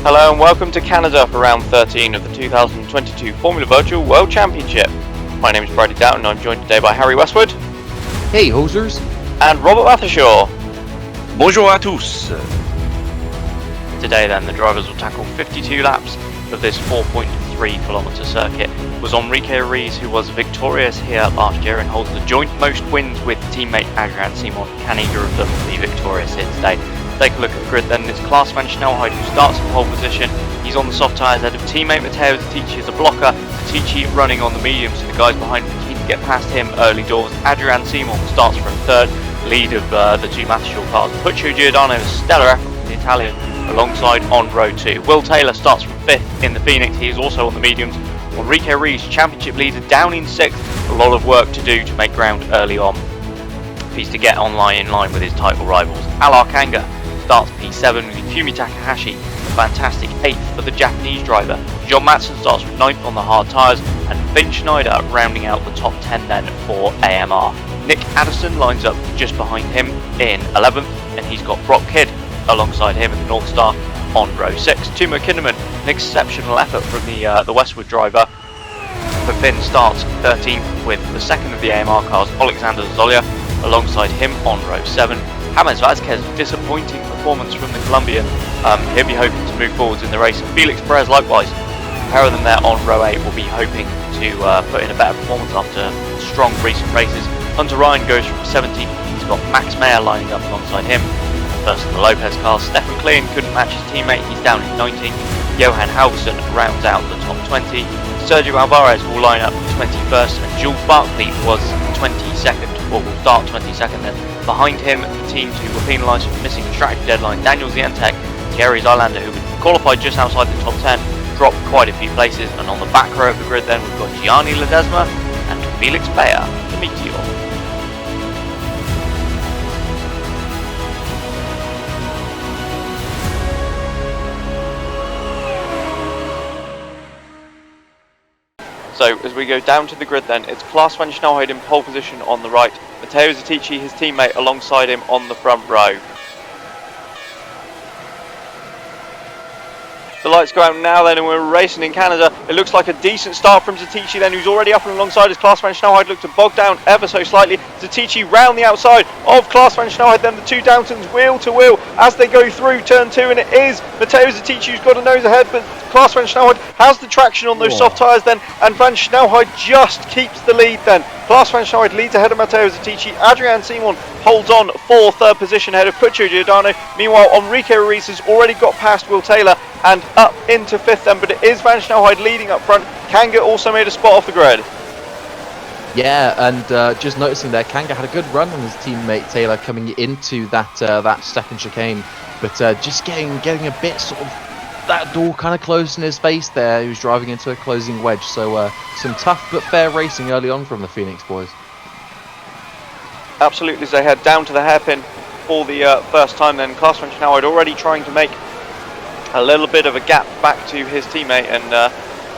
Hello and welcome to Canada for round 13 of the 2022 Formula Virtual World Championship. My name is Bradley Doughton and I'm joined today by Harry Westwood. Hey hosers! And Robert Mathershaw. Bonjour à tous! Today then the drivers will tackle 52 laps of this 4.3 kilometre circuit. It was Enrique Ruiz who was victorious here last year and holds the joint most wins with teammate Adrian Simon. Can either of them be victorious here today? Take a look at the grid then. It's Klaas van Snelheid who starts in pole position. He's on the soft tyres ahead of teammate Matteo Zatici as a blocker. Zatici running on the mediums, so the guys behind him keen to get past him early doors. Adrian Simon starts from third, lead of the two Mathershaw cars. Puccio Giordano, a stellar effort from the Italian, alongside on row 2. Will Taylor starts from 5th in the Phoenix. He is also on the mediums. Enrique Ruiz, championship leader, down in 6th. A lot of work to do to make ground early on. He's to get in line with his title rivals. Alar Kanga starts P7 with Fumi Takahashi, a fantastic 8th for the Japanese driver. John Matson starts from 9th on the hard tyres, and Finn Schneider rounding out the top 10 then for AMR. Nick Addison lines up just behind him in 11th, and he's got Brock Kidd alongside him in the North Star on row 6. Timo Kinnaman, an exceptional effort from the Westwood driver. But Finn starts 13th with the second of the AMR cars, Alexander Zolia, alongside him on row 7. James Vazquez, disappointing performance from the Colombian. He'll be hoping to move forwards in the race. Felix Perez likewise. A pair of them there on row 8 will be hoping to put in a better performance after strong recent races. Hunter Ryan goes from 17th. He's got Max Meyer lining up alongside him. First of the Lopez cars, Stefan Klein couldn't match his teammate. He's down in 19th. Johan Halverson rounds out the top 20. Sergio Alvarez will line up 21st, and Jules Barkley was 22nd, or will start 22nd then. Behind him, the teams who were penalised for missing the strategy deadline, Daniel Zientek, Thierry Zylander, who qualified just outside the top 10, dropped quite a few places, and on the back row of the grid then we've got Gianni Ledesma and Felix Bayer, the Meteor. So as we go down to the grid then, it's Klaas van Snelheid in pole position on the right, Matteo Zatici, his teammate, alongside him on the front row. The lights go out now then and we're racing in Canada. It looks like a decent start from Zatici then, who's already up and alongside as Klaas van Snelheid look to bog down ever so slightly. Zatici round the outside of Klaas van Snelheid, then the two Downtons wheel to wheel as they go through turn 2, and it is Matteo Zatici who's got a nose ahead, but Klaas van Snelheid has the traction on those soft tyres then, and van Snelheid just keeps the lead then. Klaas van Snelheid leads ahead of Matteo Zatici. Adrian Simon holds on for third position ahead of Puccio Giordano. Meanwhile, Enrique Ruiz has already got past Will Taylor and up into 5th then, but it is van Snelheid leading up front. Kanga also made a spot off the grid. Yeah, and just noticing there, Kanga had a good run on his teammate Taylor coming into that second chicane, but just getting a bit sort of that door kind of closed in his face there. He was driving into a closing wedge, so some tough but fair racing early on from the Phoenix boys. Absolutely, as they head down to the hairpin for the first time then. Klaas van Snelheid already trying to make a little bit of a gap back to his teammate, and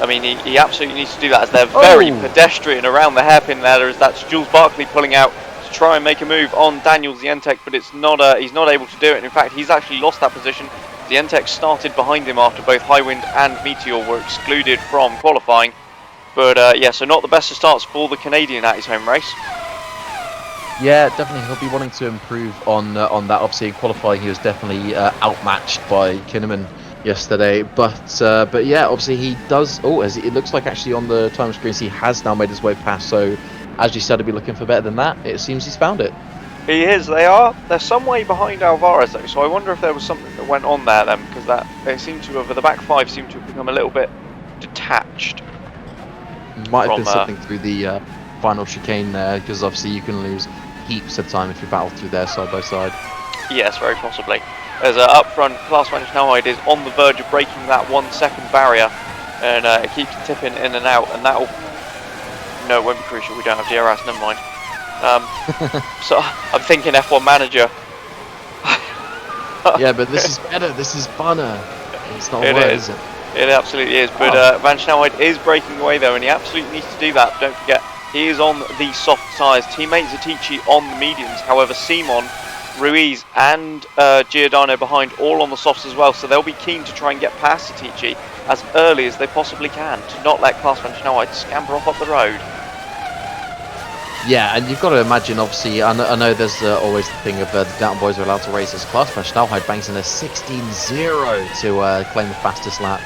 I mean he absolutely needs to do that as they're very pedestrian around the hairpin there. That's Jules Barkley pulling out to try and make a move on Daniel Zientek, but it's not he's not able to do it, and in fact he's actually lost that position. Zientek started behind him after both Highwind and Meteor were excluded from qualifying, but yeah, so not the best of starts for the Canadian at his home race. Yeah, definitely he'll be wanting to improve on that. Obviously in qualifying he was definitely outmatched by Kinnaman yesterday, but yeah, obviously he does. As it looks like actually on the time screens he has now made his way past. So as you said, to be looking for better than that. It seems he's found it. He is. They're some way behind Alvarez though, so I wonder if there was something that went on there then, because that they seem to have, the back five seem to have become a little bit detached. Might have been something through the final chicane there, because obviously you can lose heaps of time if you battle through there side by side. Yes, very possibly. As up front, Klaas van Snelheid is on the verge of breaking that 1 second barrier, and it keeps tipping in and out, and that'll... No, it won't be crucial, we don't have DRS, never mind. So I'm thinking F1 Manager. Yeah, but this is better, this is funner. It's not worth, is it? It absolutely is, but van Snelheid is breaking away though, and he absolutely needs to do that. Don't forget, he is on the soft tyres. Teammate Zatici on the mediums. However, Simon Ruiz and Giordano behind, all on the softs as well, so they'll be keen to try and get past Satici as early as they possibly can to not let Class Schnellheit scamper off up the road. Yeah, and you've got to imagine, obviously, I know there's always the thing of the Downton Boys are allowed to race as Class Schnellheit banks in a 16-0 to claim the fastest lap.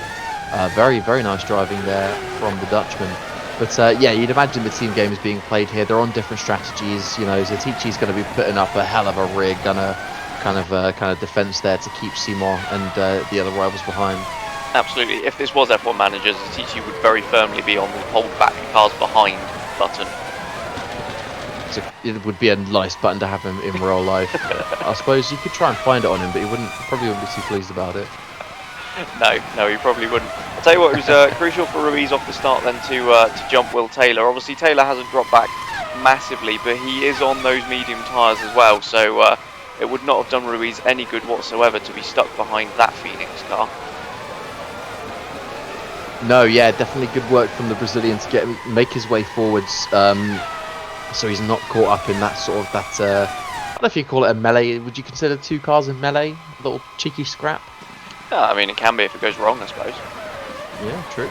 Very, very nice driving there from the Dutchman. But yeah, you'd imagine the team game is being played here. They're on different strategies. You know, Zatici's going to be putting up a hell of a rig and a kind of defence there to keep Simon and the other rivals behind. Absolutely. If this was F1 Manager, Zatici would very firmly be on the hold back cars behind button. So it would be a nice button to have him in real life. I suppose you could try and find it on him, but he probably wouldn't be too pleased about it. No, he probably wouldn't. I'll tell you what, it was crucial for Ruiz off the start then to jump Will Taylor. Obviously, Taylor hasn't dropped back massively, but he is on those medium tyres as well, so it would not have done Ruiz any good whatsoever to be stuck behind that Phoenix car. No, yeah, definitely good work from the Brazilian to make his way forwards, so he's not caught up in that sort of I don't know if you call it a melee. Would you consider two cars a melee? A little cheeky scrap? Yeah, I mean, it can be if it goes wrong, I suppose. Yeah, true.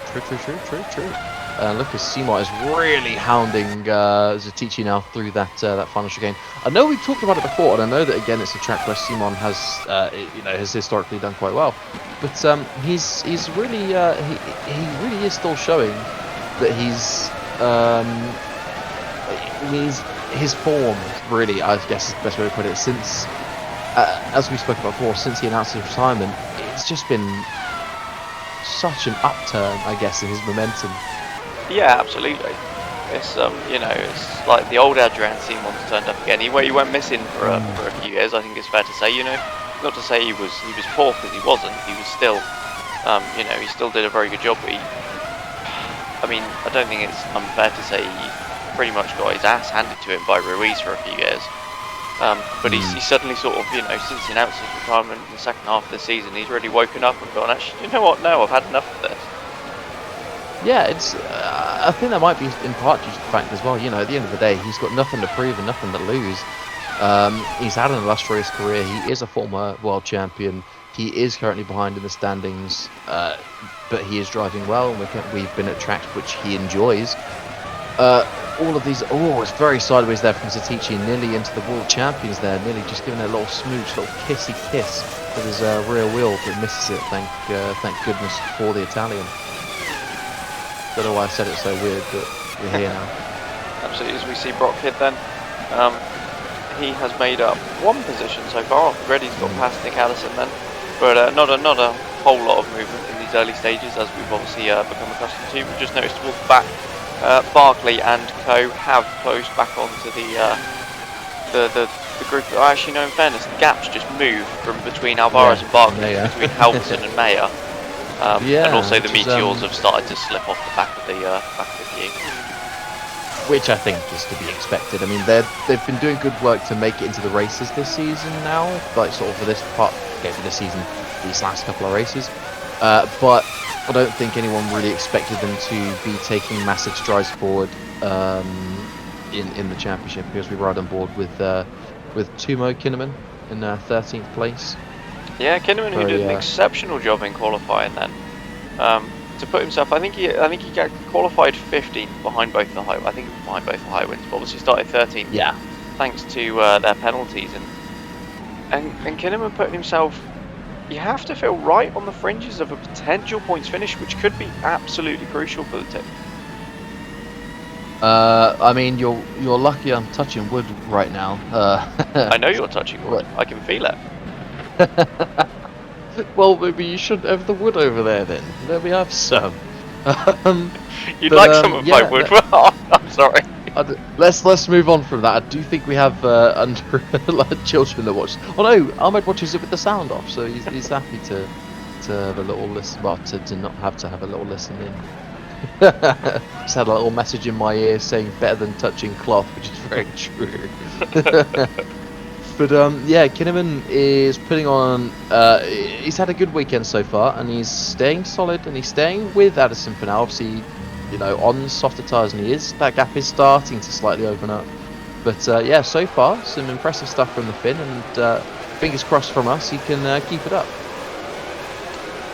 Lucas Simon is really hounding Zatici now through that final chicane. I know we've talked about it before, and I know that again it's a track where Simon has historically done quite well. But he's really he really is still showing that his form really, I guess is the best way to put it, since as we spoke about before, since he announced his retirement, it's just been such an upturn, I guess, in his momentum. Yeah, absolutely. It's it's like the old Adrian Simon's turned up again. He went missing for a few years. I think it's fair to say. Not to say he was poor, because he wasn't. He was still, he still did a very good job. But I don't think it's unfair to say he pretty much got his ass handed to him by Ruiz for a few years. But he's suddenly sort of, since he announced his retirement in the second half of the season, he's really woken up and gone, actually, you know what? No, I've had enough of this. Yeah, it's. I think that might be in part due to the fact as well. At the end of the day, he's got nothing to prove and nothing to lose. He's had an illustrious career. He is a former world champion. He is currently behind in the standings, but he is driving well. And we've been at tracks which he enjoys. All of these. Oh, it's very sideways there from Zatici, nearly into the world champions there. Nearly just giving it a little smooch, little kissy kiss with his rear wheel, but misses it. Thank goodness for the Italian. Don't know why I said it so weird, but we're here now. Absolutely, as we see Brock Kidd then, he has made up one position so far. Already he's got past Nick Allison then, but not a whole lot of movement in these early stages, as we've obviously become accustomed to. We've just noticed towards the back, Barkley and co have closed back onto the group. Actually, no, in fairness, the gaps just moved from between Alvarez and Barkley, between Halverson and Mayer. And also the Meteors have started to slip off the back of the queue. Which I think is to be expected. I mean, they've been doing good work to make it into the races this season now, like sort of for this part, for this season, these last couple of races. But I don't think anyone really expected them to be taking massive strides forward in the championship, because we were right on board with Timo Kinnaman in 13th place. Yeah, Kinnaman, who did an exceptional job in qualifying then. To put himself, I think he got qualified 15th behind both the high. I think behind both the high winds, but obviously started 13th. Yeah. Thanks to their penalties, and Kinnaman putting himself. You have to feel right on the fringes of a potential points finish, which could be absolutely crucial for the team. I mean, you're lucky I'm touching wood right now. I know you're touching wood. I can feel it. Well, maybe you should have the wood over there then. Let me have some. You'd like some of my wood? Well, I'm sorry. Let's move on from that. I do think we have children that watch. Oh no, Ahmed watches it with the sound off, so he's happy to have a little listen, but to not have to have a little listen in. Just had a little message in my ear saying better than touching cloth, which is very true. But yeah, Kinnaman is putting on. He's had a good weekend so far, and he's staying solid, and he's staying with Addison for now. Obviously, on softer tyres, and that gap is starting to slightly open up. But yeah, so far some impressive stuff from the Finn, and fingers crossed from us he can keep it up.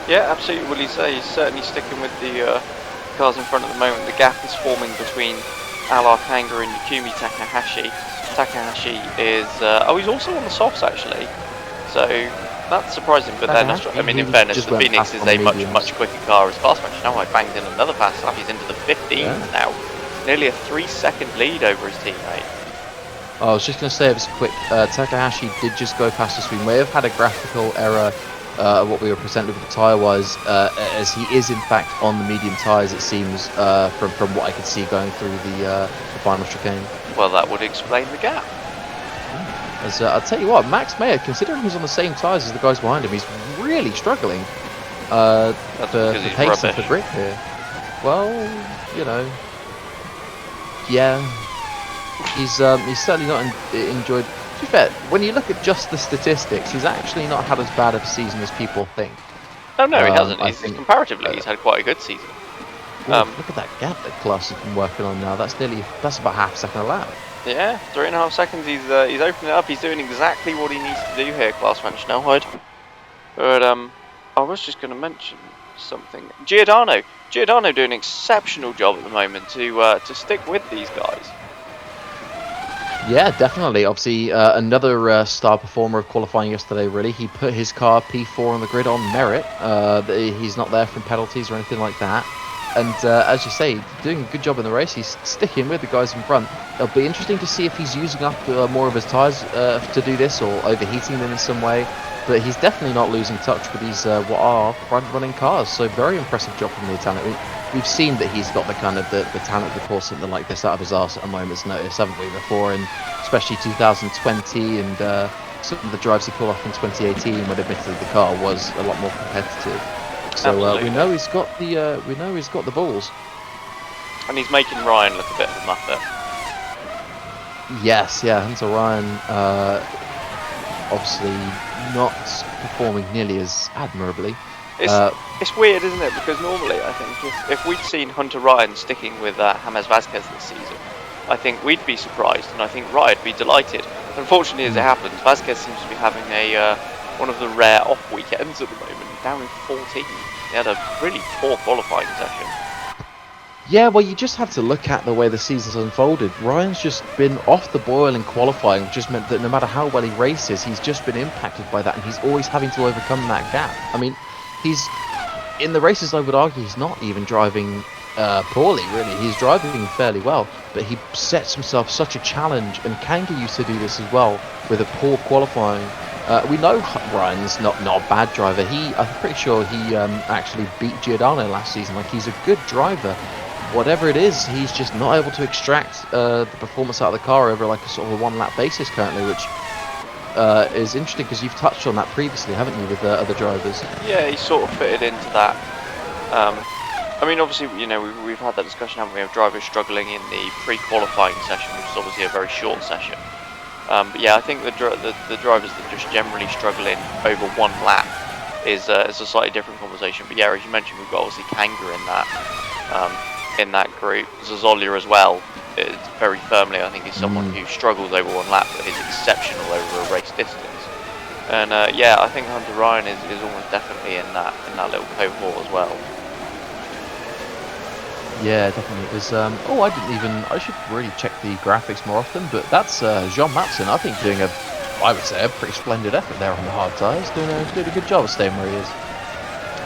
Yeah, absolutely. Will you say he's certainly sticking with the cars in front at the moment. The gap is forming between Alar Kanga and Yukimi Takahashi. Takahashi is he's also on the softs actually, so that's surprising. But then, I mean, in fairness, the Phoenix is a much quicker car as fast match. Now I banged in another fast lap. He's into the 15s now, nearly a 3-second lead over his teammate. I was just going to say, it was quick. Takahashi did just go past us. We may have had a graphical error. What we were presented with the tyre-wise, as he is in fact on the medium tyres, it seems, from what I could see going through the final chicane. Well, that would explain the gap. As I'll tell you what, Max Mayer, considering he's on the same tyres as the guys behind him, he's really struggling for pace and for grip here. Well, you know, yeah, he's certainly not enjoyed. To be fair, when you look at just the statistics, he's actually not had as bad of a season as people think. Oh no, he hasn't. Comparatively, he's had quite a good season. Look at that gap that Klaas has been working on now. That's about half a second a lap. Yeah, 3.5 seconds. He's opening it up. He's doing exactly what he needs to do here, Klaas van Snelheid. But I was just going to mention something. Giordano doing an exceptional job at the moment to stick with these guys. Yeah, definitely. Obviously, another star performer of qualifying yesterday, really. He put his car P4 on the grid on merit. He's not there from penalties or anything like that. And as you say, doing a good job in the race. He's sticking with the guys in front. It'll be interesting to see if he's using up more of his tyres to do this, or overheating them in some way. But he's definitely not losing touch with these what are front-running cars. So very impressive job from the Italian. We've seen that he's got the kind of the talent to pull something like this out of his arse at a moment's notice, haven't we, before? And especially 2020 and some of the drives he pulled off in 2018, when admittedly the car was a lot more competitive. So we know he's got the balls. And he's making Ryan look a bit of a muppet. Yes, yeah, Hunter Ryan obviously not performing nearly as admirably. It's weird, isn't it? Because normally, I think, if we'd seen Hunter Ryan sticking with James Vasquez this season, I think we'd be surprised, and I think Ryan'd be delighted. Unfortunately, as it happens, Vasquez seems to be having one of the rare off weekends at the moment, down in 14. He had a really poor qualifying session. Yeah, well, you just have to look at the way the season's unfolded. Ryan's just been off the boil in qualifying, which just meant that no matter how well he races, he's just been impacted by that, and he's always having to overcome that gap. I mean, he's in the races, I would argue, he's not even driving poorly, really. He's driving fairly well, but he sets himself such a challenge, and Kanga used to do this as well with a poor qualifying. We know Ryan's not a bad driver. I'm pretty sure he actually beat Giordano last season. Like, he's a good driver. Whatever it is, he's just not able to extract the performance out of the car over like a sort of a one-lap basis currently, which is interesting because you've touched on that previously, haven't you, with other drivers? Yeah, he sort of fitted into that. I mean, obviously, you know, we've had that discussion, haven't we, of drivers struggling in the pre-qualifying session, which is obviously a very short session. But yeah, I think the drivers that just generally struggle in over one lap is a slightly different conversation. But yeah, as you mentioned, we've got obviously Kanga in that group. Zazolia as well, very firmly, I think he's someone who struggles over one lap, but is exceptional over a race distance. And yeah, I think Hunter Ryan is almost definitely in that little cohort as well. Yeah, definitely. There's I should really check the graphics more often, but that's Jean Matson, I think, doing I would say a pretty splendid effort there on the hard tyres, doing a good job of staying where he is.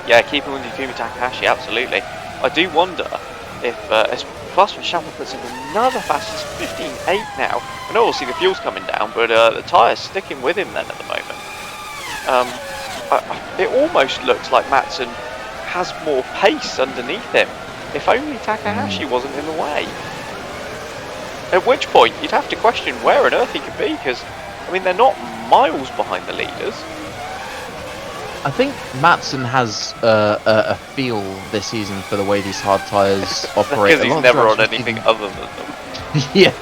Yeah, keeping with Yukimi Takahashi, absolutely. I do wonder if Klaas van Snelheid puts in another fastest 15.8 now. I know obviously the fuel's coming down, but the tyre's sticking with him then at the moment. It almost looks like Matson has more pace underneath him. If only Takahashi wasn't in the way. At which point you'd have to question where on earth he could be, because I mean they're not miles behind the leaders. I think Matson has a feel this season for the way these hard tyres operate. Because he's never on anything other than them. Yeah,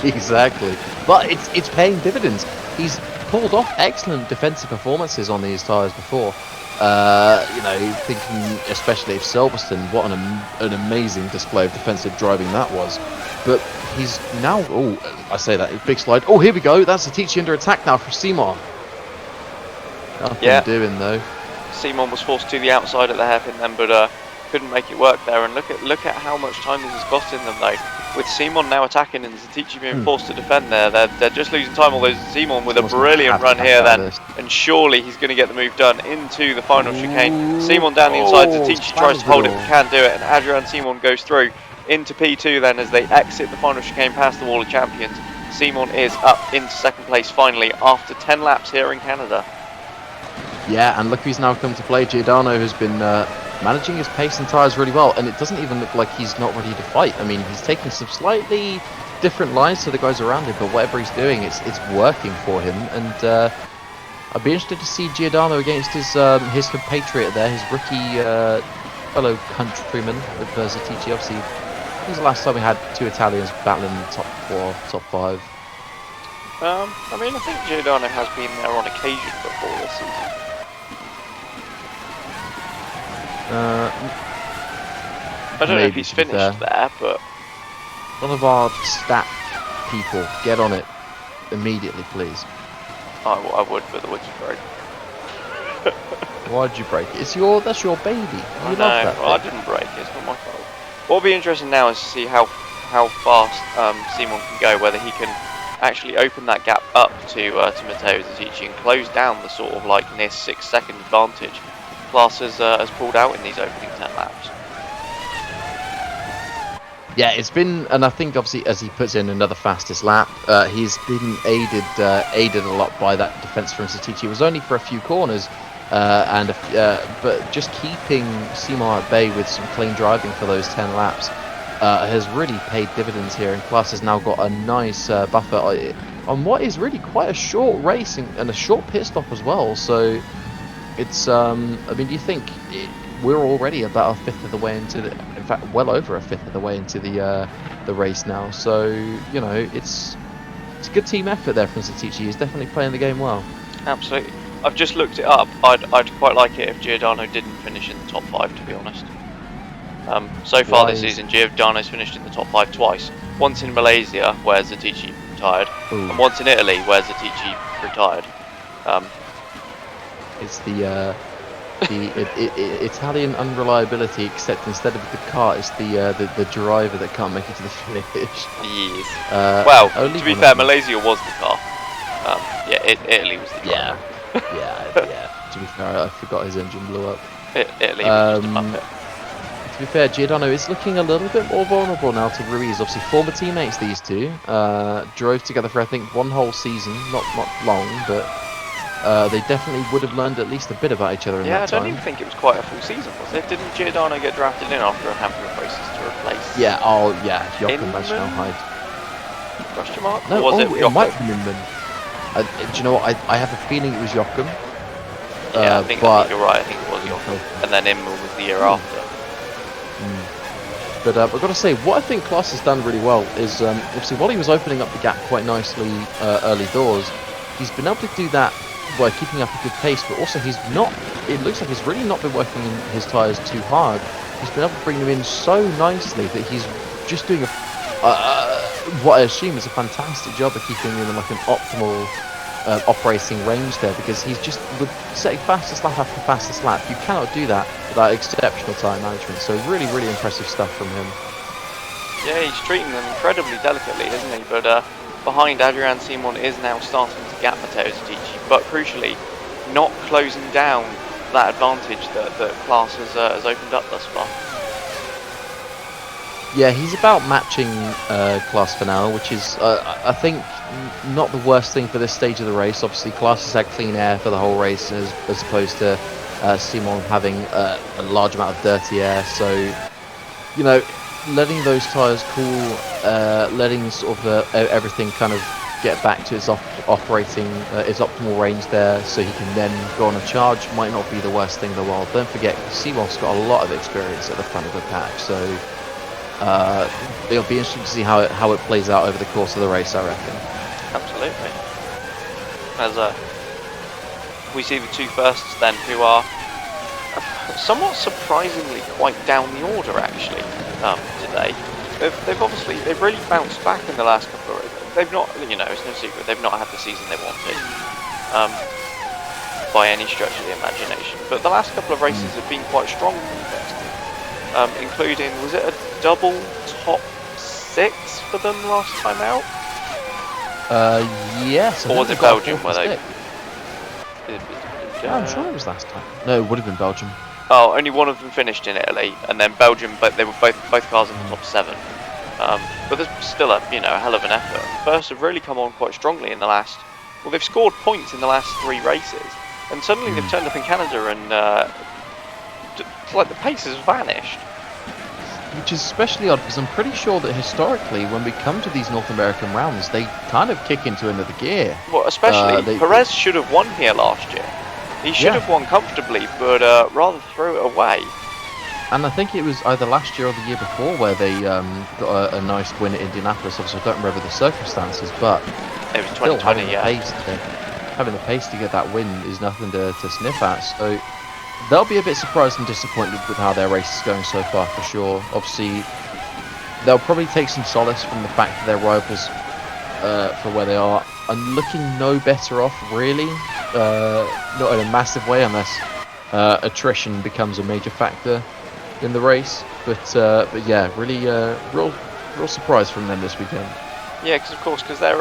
exactly. But it's paying dividends. He's pulled off excellent defensive performances on these tyres before. You know, thinking especially of Silverstone, what an amazing display of defensive driving that was. But he's now, oh, I say that, big slide. Oh, here we go. That's Atici under attack now for Simon. Nothing doing though. Simon was forced to the outside at the hairpin then, but couldn't make it work there. And look at how much time this has costing them though. With Simon now attacking and Zatici being forced to defend there, they're just losing time. Although Simon with a brilliant run here then, and surely he's going to get the move done into the final chicane. Simon down the inside, Zatici tries to hold it, but can't do it, and Adrian Simon goes through into P2 then as they exit the final chicane past the Wall of Champions. Simon is up into second place finally after 10 laps here in Canada. Yeah, and look who's now come to play. Giordano has been managing his pace and tyres really well, and it doesn't even look like he's not ready to fight. I mean, he's taking some slightly different lines to the guys around him, but whatever he's doing, it's working for him. And I'd be interested to see Giordano against his compatriot there, his rookie fellow countryman with Zatici. Obviously, this is the last time we had two Italians battling in the top 4, top 5. I mean, I think Giordano has been there on occasion before this season. I don't know if he's finished there, but one of our stat people, get on it immediately, please. I would, but the woods broke. Why'd you break it? That's your baby. I know. Well, I didn't break it. It's not my fault. What'll be interesting now is to see how fast Simon can go, whether he can actually open that gap up to Matteo Zatici and close down the sort of like near 6-second advantage Class has pulled out in these opening 10 laps. Yeah, it's been, and I think obviously as he puts in another fastest lap, he's been aided a lot by that defense from Zatici. It was only for a few corners, but just keeping Simon at bay with some clean driving for those 10 laps has really paid dividends here, and Class has now got a nice buffer on what is really quite a short race and a short pit stop as well. So it's, I mean, do you think we're already about a fifth of the way into the, in fact, well over a fifth of the way into the race now. So you know, it's a good team effort there from Zatici. He's definitely playing the game well. Absolutely. I've just looked it up. I'd quite like it if Giordano didn't finish in the top 5, to be honest. So far this season, Giordano's finished in the top 5 twice. Once in Malaysia, where Zatici retired, and once in Italy, where Zatici retired. It's the Italian unreliability, except instead of the car, it's the driver that can't make it to the finish. Yes. Well, to be fair, Malaysia was the car. Yeah, Italy was the driver. Yeah. To be fair, I forgot his engine blew up. Italy was just a muppet. To be fair, Giordano is looking a little bit more vulnerable now to Ruiz. Obviously, former teammates, these two. Drove together for, I think, one whole season. Not long, but they definitely would have learned at least a bit about each other in that time. Yeah, I don't even think it was quite a full season, was it? Didn't Giordano get drafted in after a handful of races to replace? Yeah, Jochen Weschnauheit. Question mark? No, or was it might have been Inman. Do you know what? I have a feeling it was Jochen. Yeah, I think you're right. I think it was Jochen. And then Inman was the year after. But I've got to say, what I think Klaas has done really well is, obviously, while he was opening up the gap quite nicely early doors, he's been able to do that by keeping up a good pace, but also it looks like he's really not been working his tyres too hard. He's been able to bring them in so nicely that he's just doing what I assume is a fantastic job of keeping them in like an optimal operating range there, because he's just setting fastest lap after fastest lap. You cannot do that without exceptional time management. So really, really impressive stuff from him. Yeah, he's treating them incredibly delicately, isn't he? But behind, Adrian Simon is now starting to gap Matteo Zatici, but crucially not closing down that advantage that Klaas has opened up thus far. Yeah, he's about matching Klaas for now, which is, I think, not the worst thing for this stage of the race. Obviously, Klaas has had clean air for the whole race, as opposed to Simon having a large amount of dirty air. So, you know, letting those tyres cool, letting sort of everything kind of get back to its operating, its optimal range there, so he can then go on a charge, might not be the worst thing in the world. Don't forget, Simon's got a lot of experience at the front of the pack, so it'll be interesting to see how it plays out over the course of the race, I reckon. Absolutely. As we see the two firsts then, who are somewhat surprisingly quite down the order actually today. They've really bounced back in the last couple of. They've not, you know, it's no secret they've not had the season they wanted by any stretch of the imagination. But the last couple of races have been quite strong for them, including, was it a double top 6 for them last time out? Yes. Or was it Belgium where they? I'm sure it was last time. No, it would have been Belgium. Oh, only one of them finished in Italy, and then Belgium, but they were both cars in the top 7. But there's still a hell of an effort. First have really come on quite strongly in the last. Well, they've scored points in the last 3 races, and suddenly they've turned up in Canada, and it's like the pace has vanished. Which is especially odd because I'm pretty sure that historically, when we come to these North American rounds, they kind of kick into another gear. Well, especially Perez should have won here last year. He should have won comfortably, but rather threw it away. And I think it was either last year or the year before where they got a nice win at Indianapolis. Obviously, I don't remember the circumstances, but it was 2020, having the pace to get that win is nothing to sniff at. So they'll be a bit surprised and disappointed with how their race is going so far, for sure. Obviously, they'll probably take some solace from the fact that their rivals, for where they are looking no better off, really. Not in a massive way, unless attrition becomes a major factor in the race. But yeah, really, real surprise from them this weekend. Yeah, because they're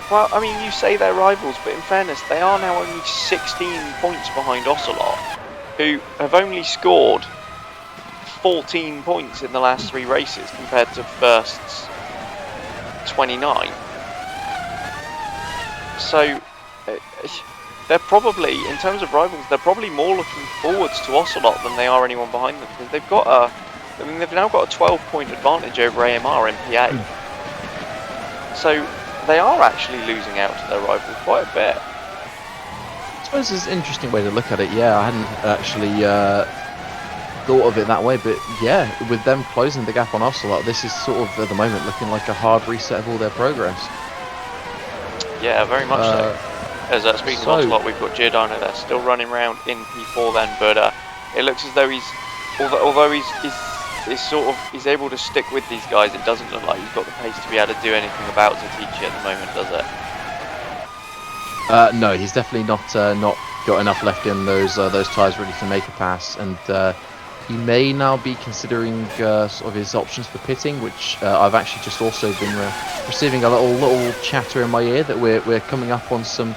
well, I mean, you say they're rivals, but in fairness, they are now only 16 points behind Ocelot, who have only scored 14 points in the last 3 races compared to first's 29. So they're probably, in terms of rivals, they're probably more looking forwards to Ocelot than they are anyone behind them, because they've got they've now got a 12-point advantage over AMR in PA. So they are actually losing out to their rival quite a bit. I suppose it's an interesting way to look at it. Yeah, I hadn't actually thought of it that way, but yeah, with them closing the gap on Ocelot, this is sort of at the moment looking like a hard reset of all their progress. Yeah, very much so. As speaking of Ocelot, we've got Giordano there, still running around in P4 then, but it looks as though although he's able to stick with these guys, it doesn't look like he's got the pace to be able to do anything about Zatici at the moment, does it? No, he's definitely not got enough left in those tyres really to make a pass, and he may now be considering sort of his options for pitting, which I've actually just also been receiving a little chatter in my ear that we're coming up on some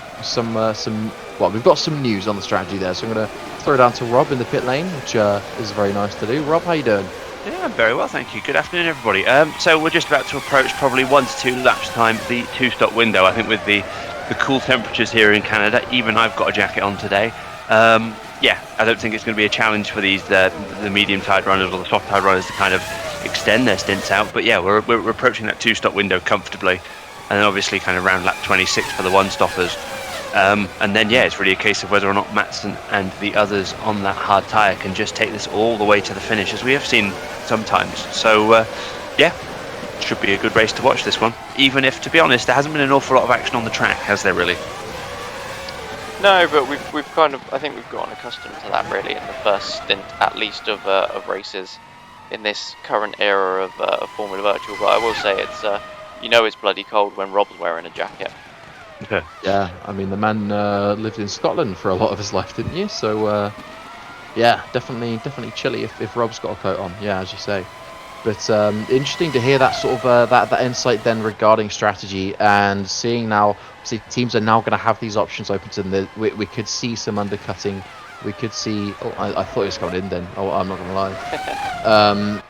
well, we've got some news on the strategy there, so I'm going to throw it down to Rob in the pit lane, which is very nice to do. Rob, how you doing? Yeah, I'm very well, thank you. Good afternoon, everybody. So we're just about to approach probably 1 to 2 laps time the 2-stop window. I think with the cool temperatures here in Canada, even I've got a jacket on today. Yeah, I don't think it's going to be a challenge for these the medium-tired runners or the soft-tired runners to kind of extend their stints out. But yeah, we're approaching that 2-stop window comfortably, and then obviously kind of around lap 26 for the one-stoppers. And then yeah, it's really a case of whether or not Matson and the others on that hard tyre can just take this all the way to the finish, as we have seen sometimes. So yeah, should be a good race to watch this one, even if, to be honest, there hasn't been an awful lot of action on the track, has there really? No, but we've kind of, I think we've gotten accustomed to that really in the first stint, at least, of races in this current era of Formula Virtual. But I will say it's it's bloody cold when Rob's wearing a jacket. Okay. Yeah, I mean, the man lived in Scotland for a lot of his life, didn't you? So yeah, definitely chilly if Rob's got a coat on. Yeah, as you say. But interesting to hear that sort of that insight then regarding strategy, and seeing now, see, teams are now going to have these options open to them. We could see some undercutting. We could see. Oh, I thought it was coming in then. Oh, I'm not going to lie.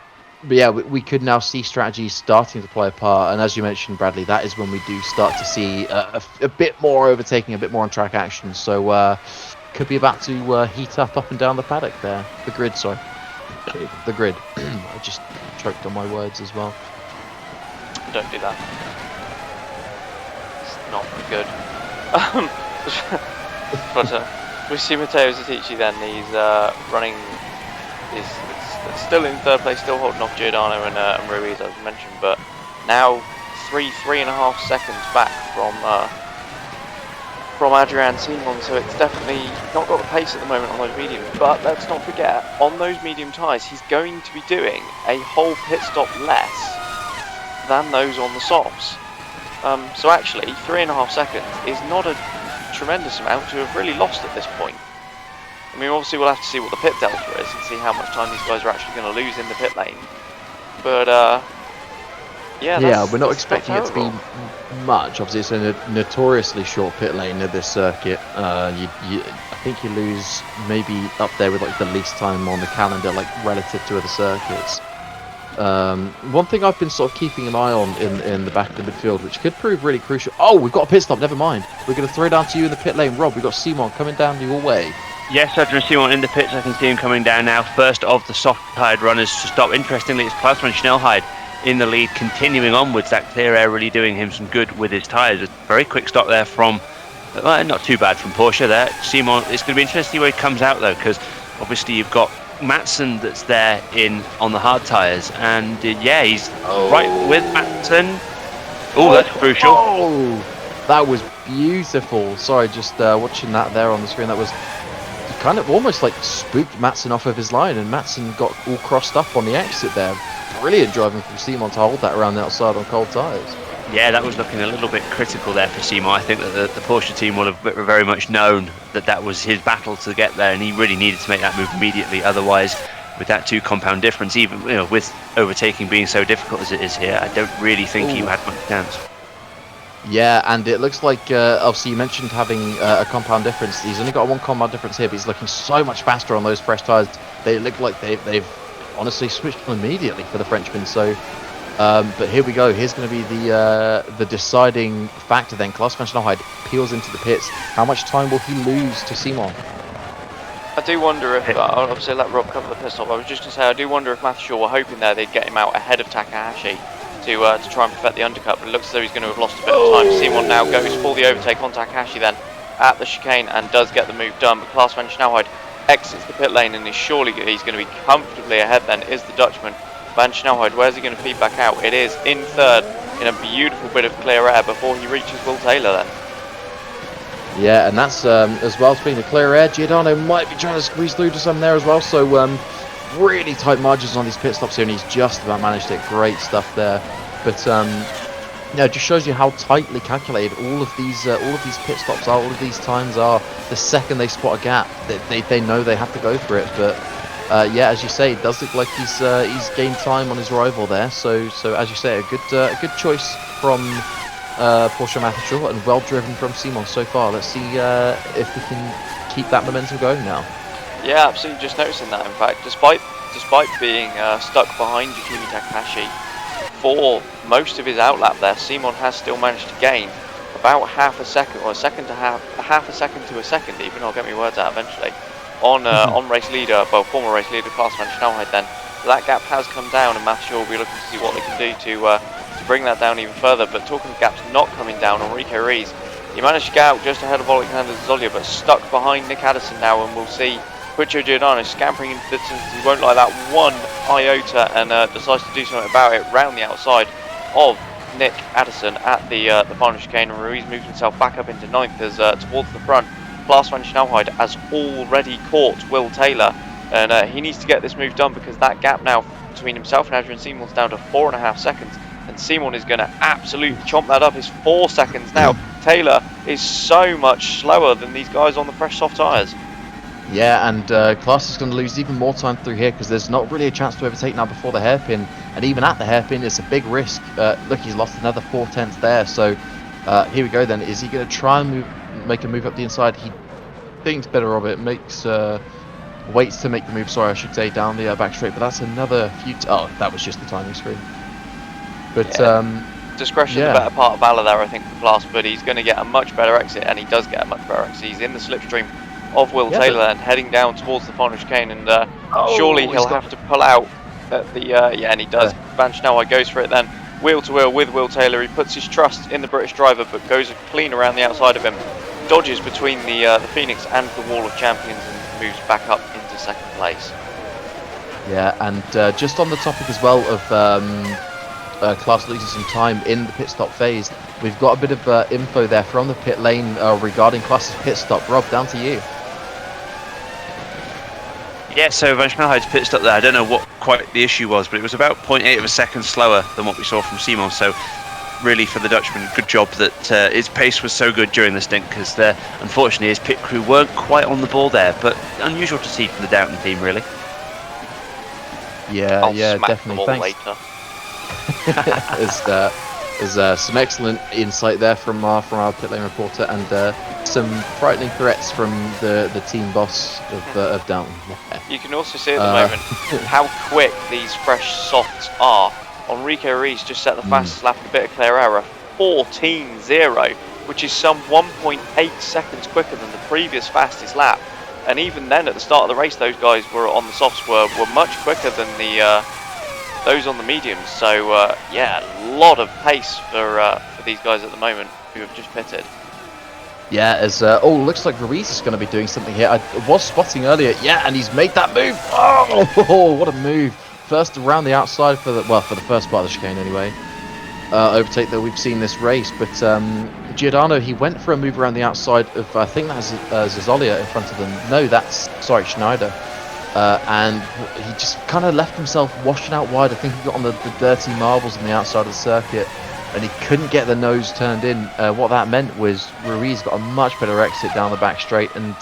But yeah, we could now see strategy starting to play a part. And as you mentioned, Bradley, that is when we do start to see a bit more overtaking, a bit more on track action. So could be about to heat up and down the paddock there. The grid, sorry. The grid. I just choked on my words as well. Don't do that. It's not good. But we see Matteo Zatici then. He's running. He's still in third place, still holding off Giordano and Ruiz, as mentioned. But now 3.5 seconds back from Adrian Simon, so it's definitely not got the pace at the moment on those mediums. But let's not forget, on those medium tyres, he's going to be doing a whole pit stop less than those on the softs. So actually, 3.5 seconds is not a tremendous amount to have really lost at this point. I mean, obviously we'll have to see what the pit delta is and see how much time these guys are actually going to lose in the pit lane. But yeah, we're not expecting it to be much. Obviously, it's a notoriously short pit lane at this circuit. I think you lose maybe up there with like the least time on the calendar, like relative to other circuits. One thing I've been sort of keeping an eye on in the back of the midfield, which could prove really crucial. Oh, we've got a pit stop. Never mind. We're going to throw down to you in the pit lane, Rob. We've got Simon coming down your way. Yes, Adrian Simon in the pits. I can see him coming down now. First of the soft-tired runners to stop. Interestingly, it's Klaus van Schnellheid in the lead, continuing onwards. That clear air really doing him some good with his tyres. A very quick stop there from, not too bad from Porsche there. Simon, it's going to be interesting where he comes out though, because obviously you've got Madsen that's there on the hard tyres, and yeah, he's right with Madsen. Oh, that's crucial. Oh, that was beautiful. Sorry, just watching that there on the screen. That was kind of almost like spooked Madsen off of his line, and Madsen got all crossed up on the exit there. Brilliant driving from Simon to hold that around the outside on cold tyres. Yeah, that was looking a little bit critical there for Simon. I think that the Porsche team will have very much known that that was his battle to get there, and he really needed to make that move immediately. Otherwise, with that 2 compound difference, even with overtaking being so difficult as it is here, I don't really think he had much chance. Yeah, and it looks like, obviously you mentioned having a compound difference. He's only got 1 compound difference here, but he's looking so much faster on those fresh tyres. They look like they've honestly switched immediately for the Frenchman. So, but here we go. Here's going to be the deciding factor then. Klaus van Schnellheid peels into the pits. How much time will he lose to Simon? I do wonder if, I'll obviously let Rob cover the pit stop. I was just going to say, I do wonder if Matthew Shaw were hoping there they'd get him out ahead of Takahashi to try and perfect the undercut, but it looks as though he's going to have lost a bit of time. Simon now goes for the overtake on Takahashi then at the chicane and does get the move done, but Klaus van Schnellheid exits the pit lane and he's going to be comfortably ahead then, is the Dutchman. Van Schnellheid, where's he going to feed back out? It is in third in a beautiful bit of clear air before he reaches Will Taylor then. Yeah, and that's as well as being the clear air. Giordano might be trying to squeeze through to some there as well, so really tight margins on these pit stops here, and he's just about managed it. Great stuff there. But yeah, it just shows you how tightly calculated all of these pit stops are, all of these times are. The second they spot a gap, they know they have to go for it. But yeah, as you say, it does look like he's gained time on his rival there. So as you say, a good choice from Porsche Matthew Shaw, and well driven from Simon so far. Let's see if we can keep that momentum going now. Yeah, absolutely. Just noticing that, in fact, despite being stuck behind Yukimi Takahashi for most of his outlap there, Simon has still managed to gain about half a second, or half a second to a second even. I'll get my words out eventually. On race leader, well, former race leader Klaus van Schnellheid. Then that gap has come down, and Matthew Shaw will be looking to see what they can do to bring that down even further. But talking of gaps not coming down, Enrique Rees, he managed to get out just ahead of Alexander Zolia, but stuck behind Nick Addison now, and we'll see Quicho Giordano scampering into the distance. He won't like that one iota and decides to do something about it round the outside of Nick Addison at the final chicane, and Ruiz moves himself back up into 9th as towards the front. Klaus van Schnellheid has already caught Will Taylor, and he needs to get this move done because that gap now between himself and Adrian Simon's down to 4.5 seconds, and Simon is going to absolutely chomp that up. It's 4 seconds now. Taylor is so much slower than these guys on the fresh soft tyres. Yeah, and Klaus is going to lose even more time through here because there's not really a chance to overtake now before the hairpin, and even at the hairpin it's a big risk. Look, he's lost another 4/10 there, so here we go then. Is he going to try and make a move up the inside? He thinks better of it, waits to make the move, sorry I should say, down the back straight, but that's another few... oh, that was just the timing screen. But discretion's the better part of valor there, I think, for Klaus, but he's going to get a much better exit, and he does get a much better exit. He's in the slipstream of Will Taylor and heading down towards the final chicane, and surely he'll have to pull out at the yeah, and he does. Van Schnellheid goes for it then, wheel to wheel with Will Taylor. He puts his trust in the British driver, but goes clean around the outside of him, dodges between the Phoenix and the Wall of Champions, and moves back up into 2nd place. Yeah, and just on the topic as well of Class losing some time in the pit stop phase. We've got a bit of info there from the pit lane regarding Class's pit stop. Rob, down to you. Yeah, so Van Schnellheid's pit stop there. I don't know what quite the issue was, but it was about 0.8 of a second slower than what we saw from Simon. So really for the Dutchman, good job that his pace was so good during the stint, because unfortunately his pit crew weren't quite on the ball there, but unusual to see from the Downton team, really. Yeah, I'll yeah, smack definitely. them all Thanks. later. There's some excellent insight there from our pit lane reporter, and some frightening threats from the team boss of Downton. You can also see at the moment how quick these fresh softs are. Enrique Ruiz just set the fastest lap in a bit of clear error, 14.0, which is some 1.8 seconds quicker than the previous fastest lap. And even then, at the start of the race, those guys were on the softs were much quicker than those on the mediums. So yeah, a lot of pace for these guys at the moment who have just pitted. Yeah, as looks like Ruiz is going to be doing something here. I was spotting earlier, yeah, and he's made that move. Oh, what a move! First around the outside for the first part of the chicane anyway. Overtake that we've seen this race, but Giordano, he went for a move around the outside of, I think that's Zazolia in front of them. No, Schneider. And he just kind of left himself washing out wide. I think he got on the dirty marbles on the outside of the circuit, and he couldn't get the nose turned in. What that meant was Ruiz got a much better exit down the back straight, and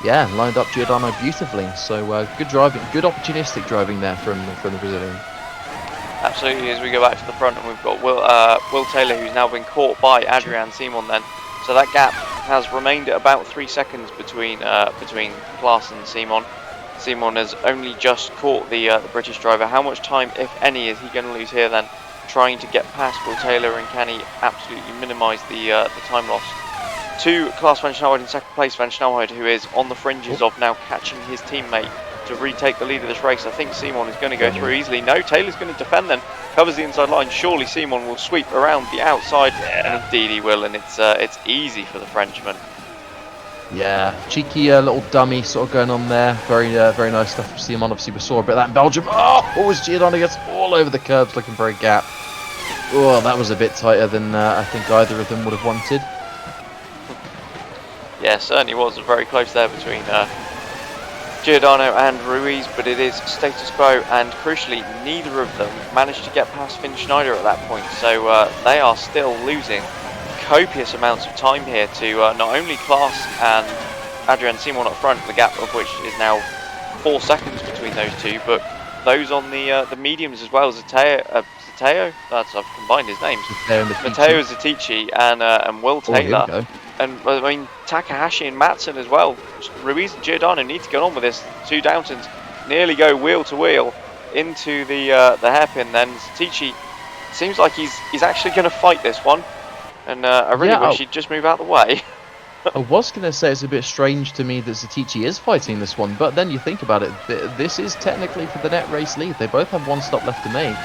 yeah, lined up Giordano beautifully. So good driving, good opportunistic driving there from the Brazilian. Absolutely, as we go back to the front, and we've got Will Taylor, who's now been caught by Adrian Simon then. So that gap has remained at about 3 seconds between Klaas and Simon. Simon has only just caught the British driver. How much time, if any, is he going to lose here then, trying to get past Will Taylor, and can he absolutely minimise the time loss? To Klaas Van Snelheid in second place, Van Snelheid, who is on the fringes of now catching his teammate to retake the lead of this race. I think Simon is going to go through easily. No, Taylor's going to defend then, covers the inside line. Surely Simon will sweep around the outside, and indeed he will, and it's easy for the Frenchman. Yeah, cheeky little dummy sort of going on there. Very nice stuff from Simon. Obviously we saw a bit of that in Belgium. Oh, as Giordano gets all over the curbs looking for a gap. Oh, that was a bit tighter than I think either of them would have wanted. Yeah, certainly was very close there between Giordano and Ruiz, but it is status quo, and crucially neither of them managed to get past Finn Schneider at that point, so they are still losing copious amounts of time here to not only Klaas and Adrian Simon up front, the gap of which is now 4 seconds between those two, but those on the mediums as well. Zateo, I've combined his names. Matteo Zatici and Will Taylor. And I mean, Takahashi and Matson as well. Ruiz and Giordano need to get on with this. Two Downtons nearly go wheel to wheel into the hairpin. Then Zatici seems like he's actually going to fight this one, and I really wish he'd just move out of the way. I was going to say it's a bit strange to me that Zatici is fighting this one, but then you think about it, this is technically for the net race lead. They both have one stop left to make.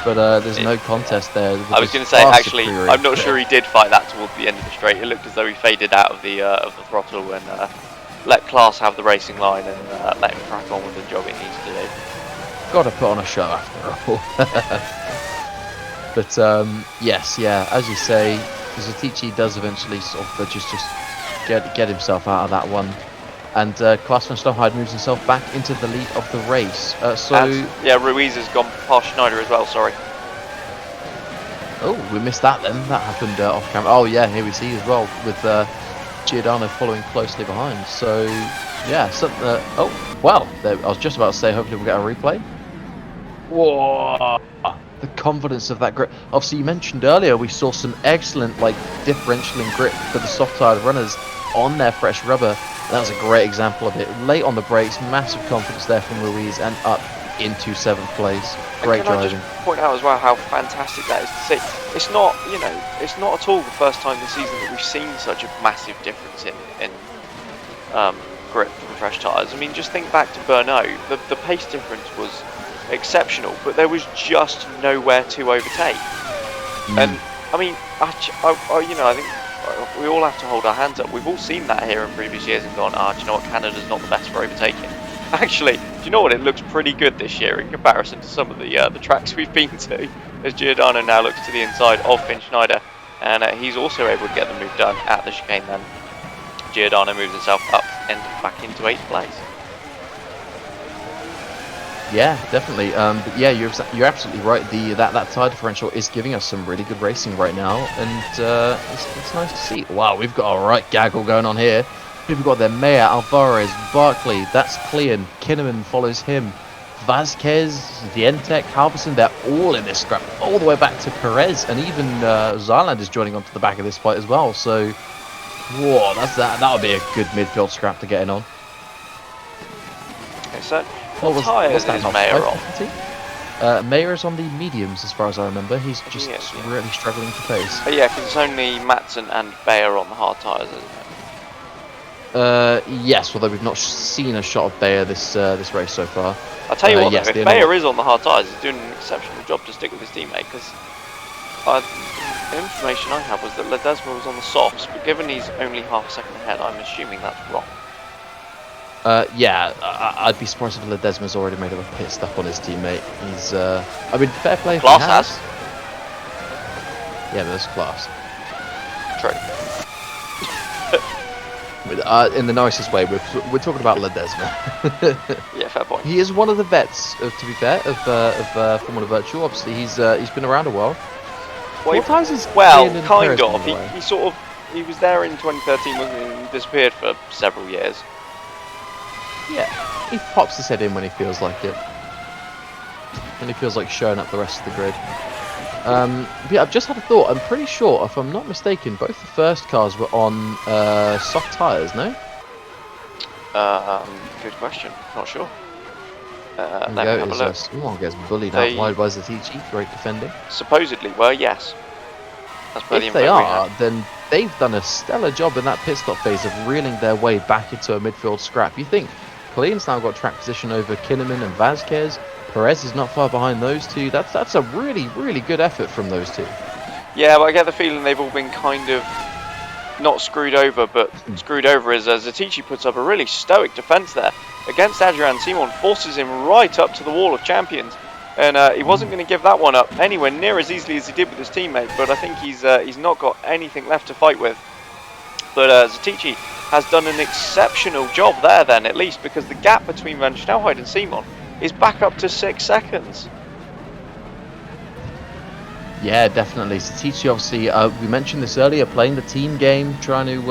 But there's no contest there. I was going to say, actually, I'm not sure he did fight that towards the end of the straight. It looked as though he faded out of the throttle and let Klaas have the racing line and let him crack on with the job he needs to do. Got to put on a show after all. But yes, yeah, as you say, Zatici does eventually sort of just get himself out of that one. And Klaas Van Snelheid moves himself back into the lead of the race. Yeah, Ruiz has gone past Schneider as well, sorry. Oh, we missed that then. That happened off camera. Oh yeah, here we see as well, with Giordano following closely behind. So, yeah, oh, well, I was just about to say, hopefully we'll get a replay. Whoa! The confidence of that grip. Obviously, you mentioned earlier, we saw some excellent, differential in grip for the soft-tire runners on their fresh rubber. That was a great example of it. Late on the brakes, massive confidence there from Ruiz, and up into 7th place. Great driving. I just point out as well how fantastic that is to see. It's not, it's not at all the first time this season that we've seen such a massive difference in grip from fresh tyres. I mean, just think back to Brno. The pace difference was exceptional, but there was just nowhere to overtake. And I mean, I think we all have to hold our hands up. We've all seen that here in previous years and gone, do you know what, Canada's not the best for overtaking. Actually, Do you know what? It looks pretty good this year in comparison to some of the tracks we've been to. As Giordano now looks to the inside of Finn Schneider, and he's also able to get the move done at the chicane. Then Giordano moves himself up and back into 8th place. Yeah, definitely. But yeah, you're absolutely right. That tire differential is giving us some really good racing right now, and it's nice to see. Wow, we've got a right gaggle going on here. We've got there Mayer, Alvarez, Barkley. That's Clean. Kinnaman follows him. Vasquez, Vientek, Halverson, they're all in this scrap, all the way back to Perez, and even Zyland is joining onto the back of this fight as well. So, whoa, that would be a good midfield scrap to get in on. Okay, so what tyres is Mayer on? Mayer is on the mediums, as far as I remember. He's just really struggling to pace. Yeah, because it's only Matson and Bayer on the hard tyres, isn't it? Yes, although we've not seen a shot of Bayer this race so far. I'll tell you what, yes, though, if Bayer is on the hard tyres, he's doing an exceptional job to stick with his teammate, because the information I had was that Ledesma was on the softs, but given he's only half a second ahead, I'm assuming that's wrong. Yeah, I'd be surprised if Ledesma's already made a pit stop on his teammate. He's, I mean, fair play if Class he has. has. Yeah, but that's class. True. In the nicest way, we're talking about Ledesma. Yeah, fair point. He is one of the vets, to be fair, of Formula Virtual. Obviously, he's been around a while. Well, kind of. He was there in 2013, wasn't he? And disappeared for several years. Yeah, he pops his head in when he feels like it. When he feels like showing up the rest of the grid. But yeah, I've just had a thought. I'm pretty sure, if I'm not mistaken, both the first cars were on soft tyres, no? Good question. Not sure. Let me have a look. Someone gets bullied out wide by Zatici. Great defending. Supposedly, well, yes. That's where If they are, then they've done a stellar job in that pit stop phase of reeling their way back into a midfield scrap. You think Clean's now got track position over Kinnaman and Vasquez. Perez is not far behind those two. That's a really, really good effort from those two. Yeah, but I get the feeling they've all been kind of not screwed over, but screwed over as Zatici puts up a really stoic defence there against Adrian Simon, forces him right up to the wall of champions, and he wasn't going to give that one up anywhere near as easily as he did with his teammate. But I think he's not got anything left to fight with. But Zatici has done an exceptional job there, then, at least, because the gap between Van Snelheid and Simon is back up to 6 seconds. Yeah, definitely. Zatici, obviously, we mentioned this earlier, playing the team game, trying to.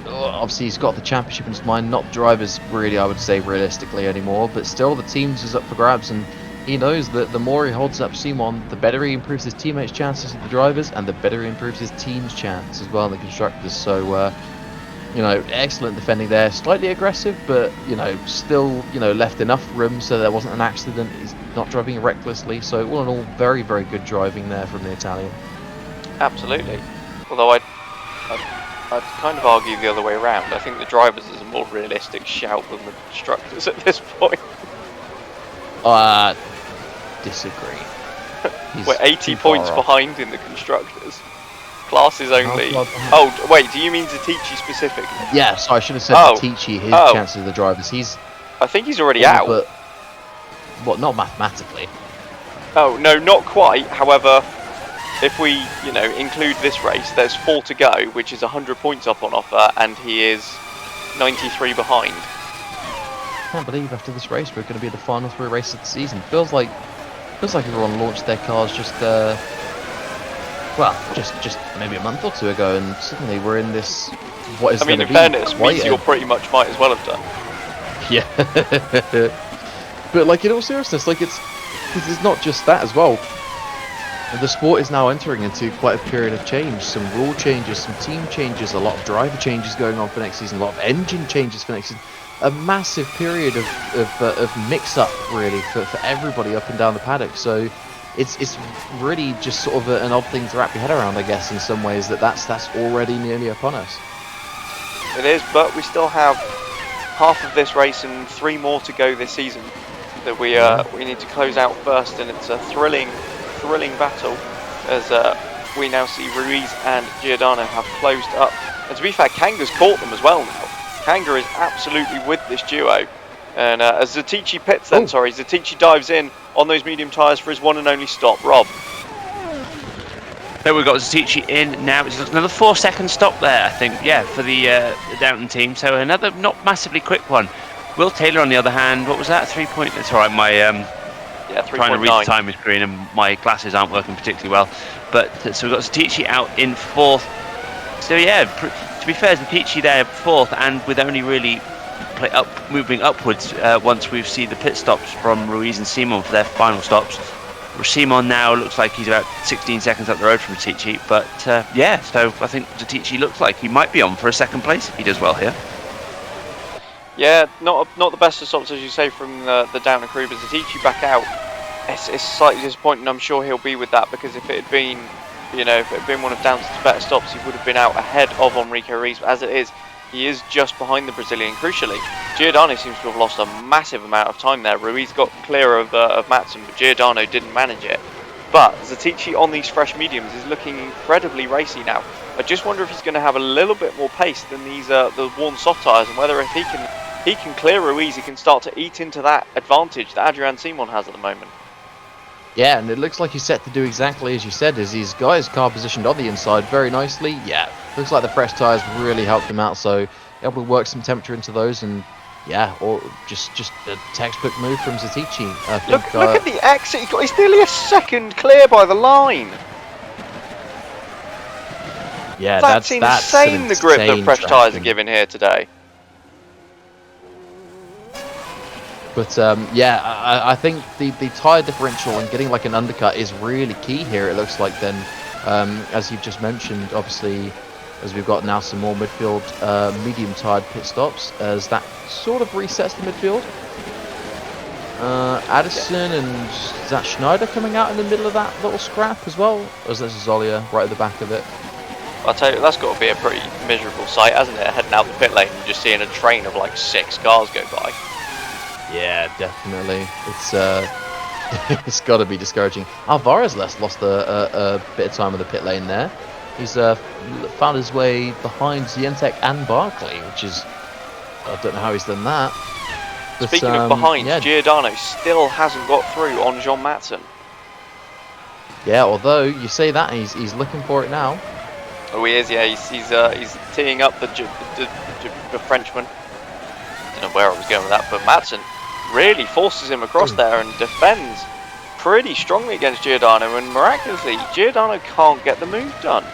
Obviously, he's got the championship in his mind, not drivers, really, I would say, realistically anymore. But still, the teams is up for grabs, and he knows that the more he holds up Simon, the better he improves his teammates' chances of the drivers, and the better he improves his team's chance as well in the constructors. So, excellent defending there. Slightly aggressive, but, still, left enough room so there wasn't an accident. He's not driving recklessly. So, all in all, very, very good driving there from the Italian. Absolutely. Although I'd kind of argue the other way around. I think the drivers is a more realistic shout than the constructors at this point. Disagree. We're 80 points behind in the constructors. Class is only... Oh, wait, do you mean Zatici specifically? Yeah, so I should have said Zatici, his chances of the drivers. I think he's already out. But, what, not mathematically? Oh, no, not quite. However, if we, include this race, there's 4 to go, which is 100 points up on offer, and he is 93 behind. I can't believe after this race we're going to be the final 3 races of the season. Feels like everyone launched their cars just maybe a month or 2 ago, and suddenly we're in this. What is? I mean, in fairness, Meteor pretty much might as well have done. Yeah, but in all seriousness, it's not just that as well. The sport is now entering into quite a period of change. Some rule changes, some team changes, a lot of driver changes going on for next season, a lot of engine changes for next season. A massive period of mix-up, really, for everybody up and down the paddock. So it's really just sort of an odd thing to wrap your head around, I guess, in some ways, that's already nearly upon us. It is, but we still have half of this race and 3 more to go this season that we need to close out first, and it's a thrilling battle as we now see Ruiz and Giordano have closed up. And to be fair, Kanga's caught them as well now. Kanga is absolutely with this duo, And as Zatici pits then, Zatici dives in on those medium tyres for his one and only stop. Rob. So we've got Zatici in now. It's another 4-second stop there, I think, yeah, for the Downton team. So another not massively quick one. Will Taylor, on the other hand, what was that? 3 point. It's all right. My yeah, 3.9. Trying to read the time screen and my glasses aren't working particularly well. But so we've got Zatici out in 4th. So yeah, to be fair, Zatici there 4th, and with only really moving upwards once we've seen the pit stops from Ruiz and Simon for their final stops. Simon now looks like he's about 16 seconds up the road from Zatici, but yeah, so I think Zatici looks like he might be on for a 2nd place if he does well here. Yeah, not the best of stops, as you say, from the Downton crew, but Zatici back out. It's slightly disappointing. I'm sure he'll be with that, because if it had been, if it had been one of Downton's better stops, he would have been out ahead of Enrique Ruiz. But as it is, he is just behind the Brazilian. Crucially, Giordano seems to have lost a massive amount of time there. Ruiz got clear of Matson, but Giordano didn't manage it. But Zatici on these fresh mediums is looking incredibly racy now. I just wonder if he's going to have a little bit more pace than these the worn soft tyres, and whether if he can clear Ruiz, he can start to eat into that advantage that Adrian Simon has at the moment. Yeah, and it looks like he's set to do exactly as you said, as he's got his car positioned on the inside very nicely. Yeah, looks like the fresh tyres really helped him out, so able to work some temperature into those, and yeah, or just a textbook move from Zatici. I think, look at the exit. He's nearly a second clear by the line. Yeah, that's insane. The grip that fresh tyres are giving here today. But yeah, I think the tyre differential and getting like an undercut is really key here. It looks like then, as you've just mentioned, obviously, as we've got now some more midfield medium tyred pit stops, as that sort of resets the midfield. Addison and Zach Schneider coming out in the middle of that little scrap as well, as there's Zolia right at the back of it. I'll tell you, that's got to be a pretty miserable sight, hasn't it? Heading out the pit lane and just seeing a train of like 6 cars go by. Yeah, definitely. It's it's got to be discouraging. Alvarez lost a bit of time in the pit lane there. He's found his way behind Zientek and Barkley, which is, I don't know how he's done that. But, speaking of behind, yeah, Giordano still hasn't got through on Jean Matson. Yeah, although you say that, he's looking for it now. Oh, he is. Yeah, he's teeing up the Frenchman. I don't know where I was going with that, but Matson really forces him across there and defends pretty strongly against Giordano, and miraculously Giordano can't get the move done.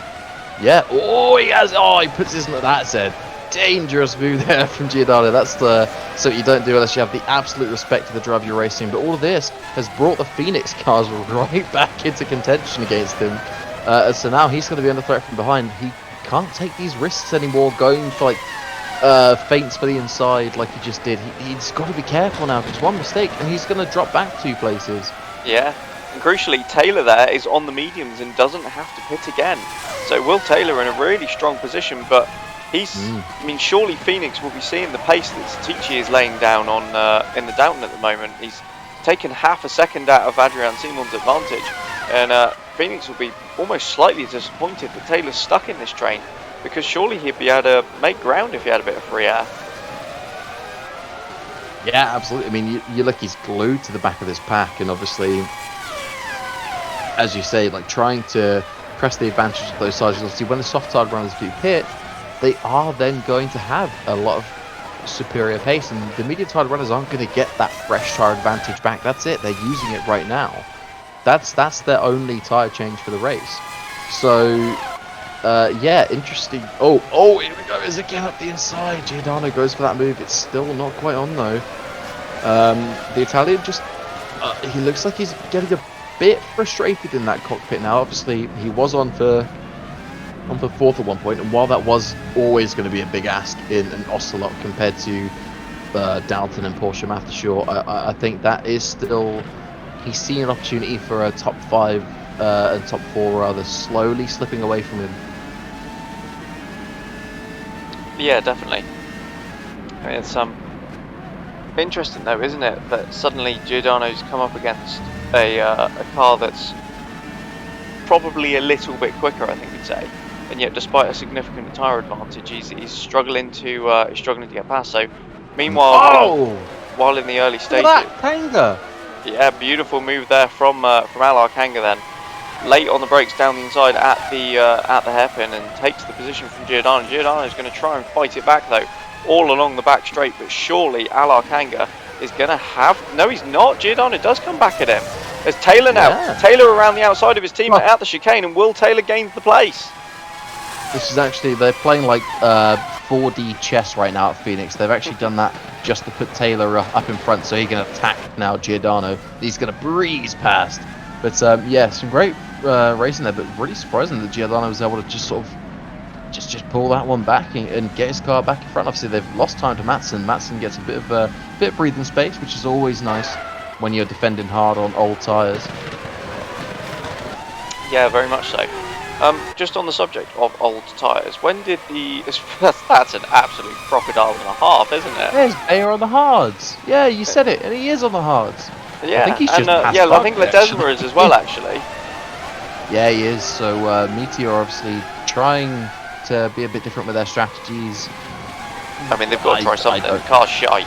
Yeah, he puts his, that's a dangerous move there from Giordano. That's so you don't do unless you have the absolute respect for the driver you're racing. But all of this has brought the Phoenix cars right back into contention against him. So now he's going to be under threat from behind. He can't take these risks anymore, going for like feints for the inside like he just did. He's got to be careful now, because one mistake and he's going to drop back 2 places. Yeah, and crucially Taylor there is on the mediums and doesn't have to pit again. So Will Taylor in a really strong position, but he's, I mean, surely Phoenix will be seeing the pace that Zatici is laying down on in the Downton at the moment. He's taken half a second out of Adrian Simon's advantage, and Phoenix will be almost slightly disappointed that Taylor's stuck in this train, because surely he'd be able to make ground if he had a bit of free air. Yeah, absolutely. I mean, you look, he's glued to the back of this pack, and obviously, as you say, like trying to press the advantage of those sides. Obviously, when the soft tire runners do pit, they are then going to have a lot of superior pace, and the medium tire runners aren't going to get that fresh tire advantage back. That's it. They're using it right now. That's their only tire change for the race. So, yeah, interesting. Oh, here we go. Is it getting up the inside? Giordano goes for that move. It's still not quite on though. The Italian just, he looks like he's getting a bit frustrated in that cockpit now. Obviously, he was on for 4th at one point, and while that was always going to be a big ask in an Ocelot compared to Downton and Porsche Mattershore, I think that is still, he's seen an opportunity for a top 5 and top 4 rather, slowly slipping away from him. Yeah, definitely. I mean, it's interesting though, isn't it, that suddenly Giordano's come up against a car that's probably a little bit quicker, I think you'd say, and yet despite a significant tyre advantage, he's struggling to get past. So, meanwhile, while in the early Look stages. at that, Kanga. Yeah, beautiful move there from Alar Kanga then. Late on the brakes down the inside at the hairpin and takes the position from Giordano. Giordano is going to try and fight it back though, all along the back straight, but surely Alar Kanga is going to have... No, he's not. Giordano does come back at him. There's Taylor now. Yeah. Taylor around the outside of his teammate at the chicane, and Will Taylor gains the place. This is actually, they're playing like 4D chess right now at Phoenix. They've actually done that just to put Taylor up in front so he can attack now Giordano. He's going to breeze past. But yeah, some great racing there, but really surprising that Giordano was able to just sort of just pull that one back and get his car back in front. Obviously, they've lost time to Matson. Matson gets a bit of breathing space, which is always nice when you're defending hard on old tyres. Yeah, very much so. Just on the subject of old tyres, when did that's an absolute crocodile and a half, isn't it? There's Bayer on the hards. Yeah, you said it, and he is on the hards. Yeah, I think he's just yeah, I think Ledesma is as well, actually. Yeah, he is. So Meteor obviously trying to be a bit different with their strategies. I mean, they've got to try something. The car's shite.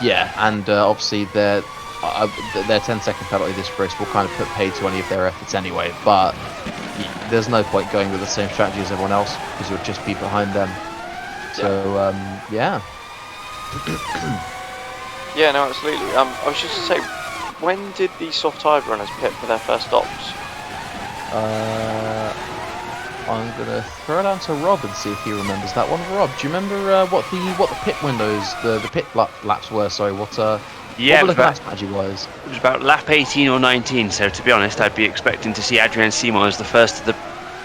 Yeah, and obviously their 10-second penalty this race will kind of put paid to any of their efforts anyway. But there's no point going with the same strategy as everyone else because you'll just be behind them. So yeah. Yeah, no, absolutely. I was just to say, when did the soft tyre runners pit for their first stops? I'm gonna throw it out to Rob and see if he remembers that one. Rob, do you remember what the pit windows, the pit laps were? Sorry, what Yeah, what the strategy was? It was about lap 18 or 19. So to be honest, I'd be expecting to see Adrian Simon as the first of the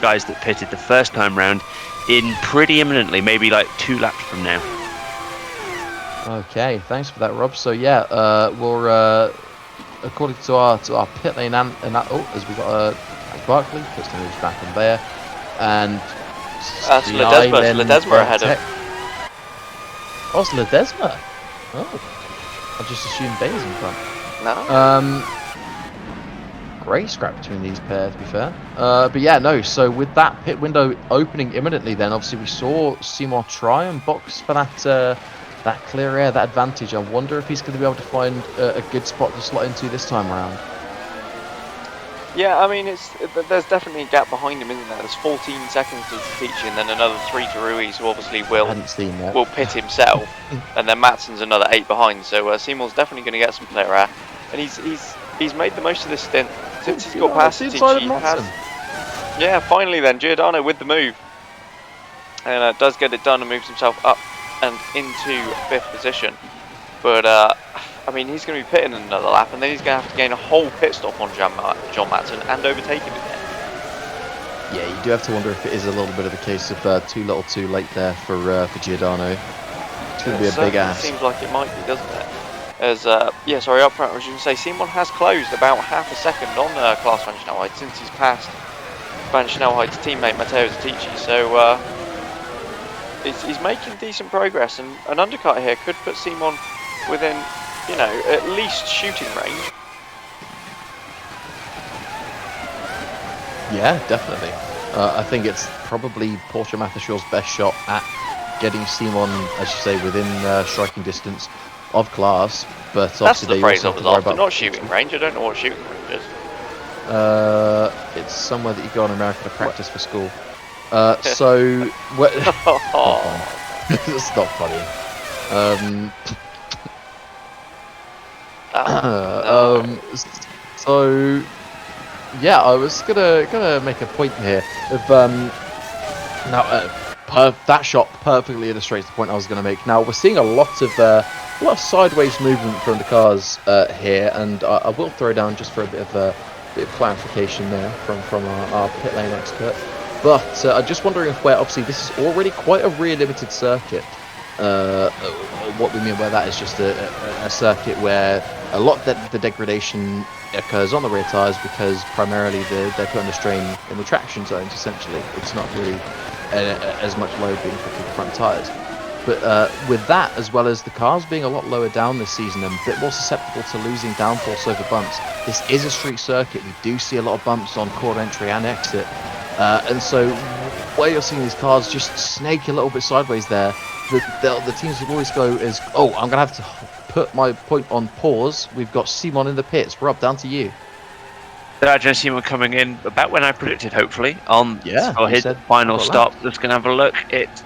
guys that pitted the first time round in pretty imminently, maybe like 2 laps from now. Okay, thanks for that, Rob. So yeah, we're according to our pit lane and that. Oh, as we got Barkley, puts the moves back on there, and That's Ledesma ahead of. Oh, it's Ledesma. Oh, I just assumed Bayes in front. No. Great scrap between these pairs, to be fair. But yeah, no. So with that pit window opening imminently, then obviously we saw Seymour try and box for that clear air, that advantage. I wonder if he's going to be able to find a good spot to slot into this time around. Yeah, I mean, there's definitely a gap behind him, isn't there? There's 14 seconds to Teachy and then another 3 to Ruiz, who obviously will pit himself, and then Matson's another 8 behind. So Seymour's definitely going to get some clear air, and he's made the most of this stint since he's got past Teachy. Yeah, finally then Giordano with the move, and does get it done and moves himself up and into 5th position. But I mean, he's going to be pitting another lap, and then he's going to have to gain a whole pit stop on John Matson and overtake him again. Yeah, you do have to wonder if it is a little bit of a case of too little too late there for Giordano. It's going to be a big ask. Seems like it might be, doesn't it? As yeah, sorry, up front I was going to say, Simon has closed about half a second on Klaas van Snelheid since he's passed Van Snelheid's teammate Matteo Zatici. So he's making decent progress, and an undercut here could put Simon within, you know, at least shooting range. Yeah, definitely. I think it's probably Porsche Mattershaw's best shot at getting Simon, as you say, within striking distance of Klaas. But that's the phrase I was after, about not shooting range. I don't know what shooting range is. It's somewhere that you go in America to practice for school. So, it's not funny. So yeah, I was gonna make a point here of that shot perfectly illustrates the point I was gonna make. Now we're seeing a lot of sideways movement from the cars here, and I will throw down just for a bit of clarification there from our pit lane expert. But I'm just wondering if obviously this is already quite a rear limited circuit. What we mean by that is just a circuit where a lot of the degradation occurs on the rear tyres because primarily they're put under strain in the traction zones. Essentially, it's not really as much load being put to the front tyres. But with that, as well as the cars being a lot lower down this season and a bit more susceptible to losing downforce over bumps, this is a street circuit. We do see a lot of bumps on corner entry and exit, and so where you're seeing these cars just snake a little bit sideways there, the teams will always go as, oh, I'm going to have to put my point on pause. We've got Simon in the pits. Rob, down to you. Adrian Simon coming in about when I predicted, hopefully, on for his said final about stop. Just going to have a look. It's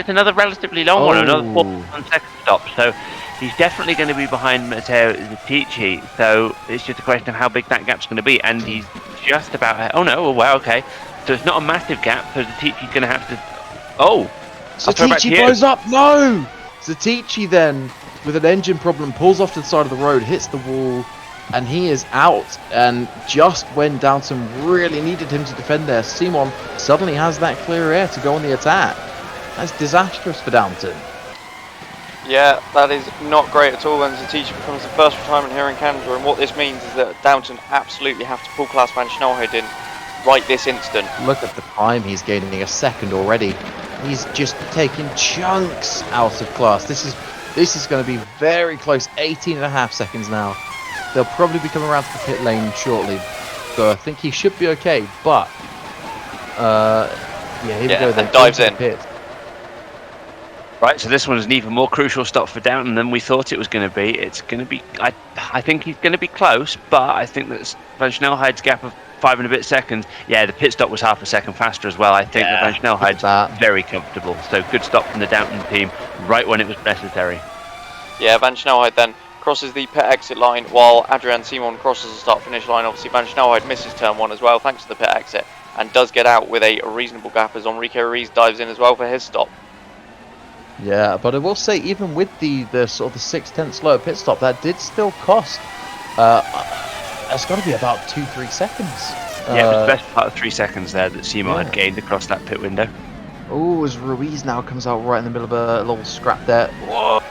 another relatively long one, another 4-second stop. So he's definitely going to be behind Matteo Zetici. So it's just a question of how big that gap's going to be, and he's just about. Oh no! Oh, wow. Okay. So it's not a massive gap. So Zetici's going to have to. Oh, Zetici blows up. No, Zetici then with an engine problem pulls off to the side of the road, hits the wall. And he is out, and just when Downton really needed him to defend there, Simon suddenly has that clear air to go on the attack. That's disastrous for Downton. Yeah, that is not great at all, and Zetici becomes the first retirement here in Canada, and what this means is that Downton absolutely have to pull Klaas van Snelheid in right this instant. Look at the time he's gaining, a second already. He's just taking chunks out of Klaas. This is going to be very close, 18.5 seconds now. They'll probably be coming around to the pit lane shortly, so I think he should be okay. But here we go. Then dives in. Pit. Right, so this one is an even more crucial stop for Downton than we thought it was going to be. It's going to be, I think he's going to be close, but I think that Van Snelheid's gap of 5 and a bit seconds. Yeah, the pit stop was half a second faster as well. I think that Van Snelheid's very comfortable. So good stop from the Downton team right when it was necessary. Yeah, Van Snelheid then crosses the pit exit line while Adrian Simon crosses the start finish line. Obviously Van Snelheid misses turn 1 as well thanks to the pit exit and does get out with a reasonable gap as Enrique Ruiz dives in as well for his stop. Yeah, but I will say even with the sort of the 6/10 slower pit stop, that did still cost it's got to be about 2-3 seconds. Yeah, it was the best part of 3 seconds there that Simon had gained across that pit window. Oh, as Ruiz now comes out right in the middle of a little scrap there. Whoa!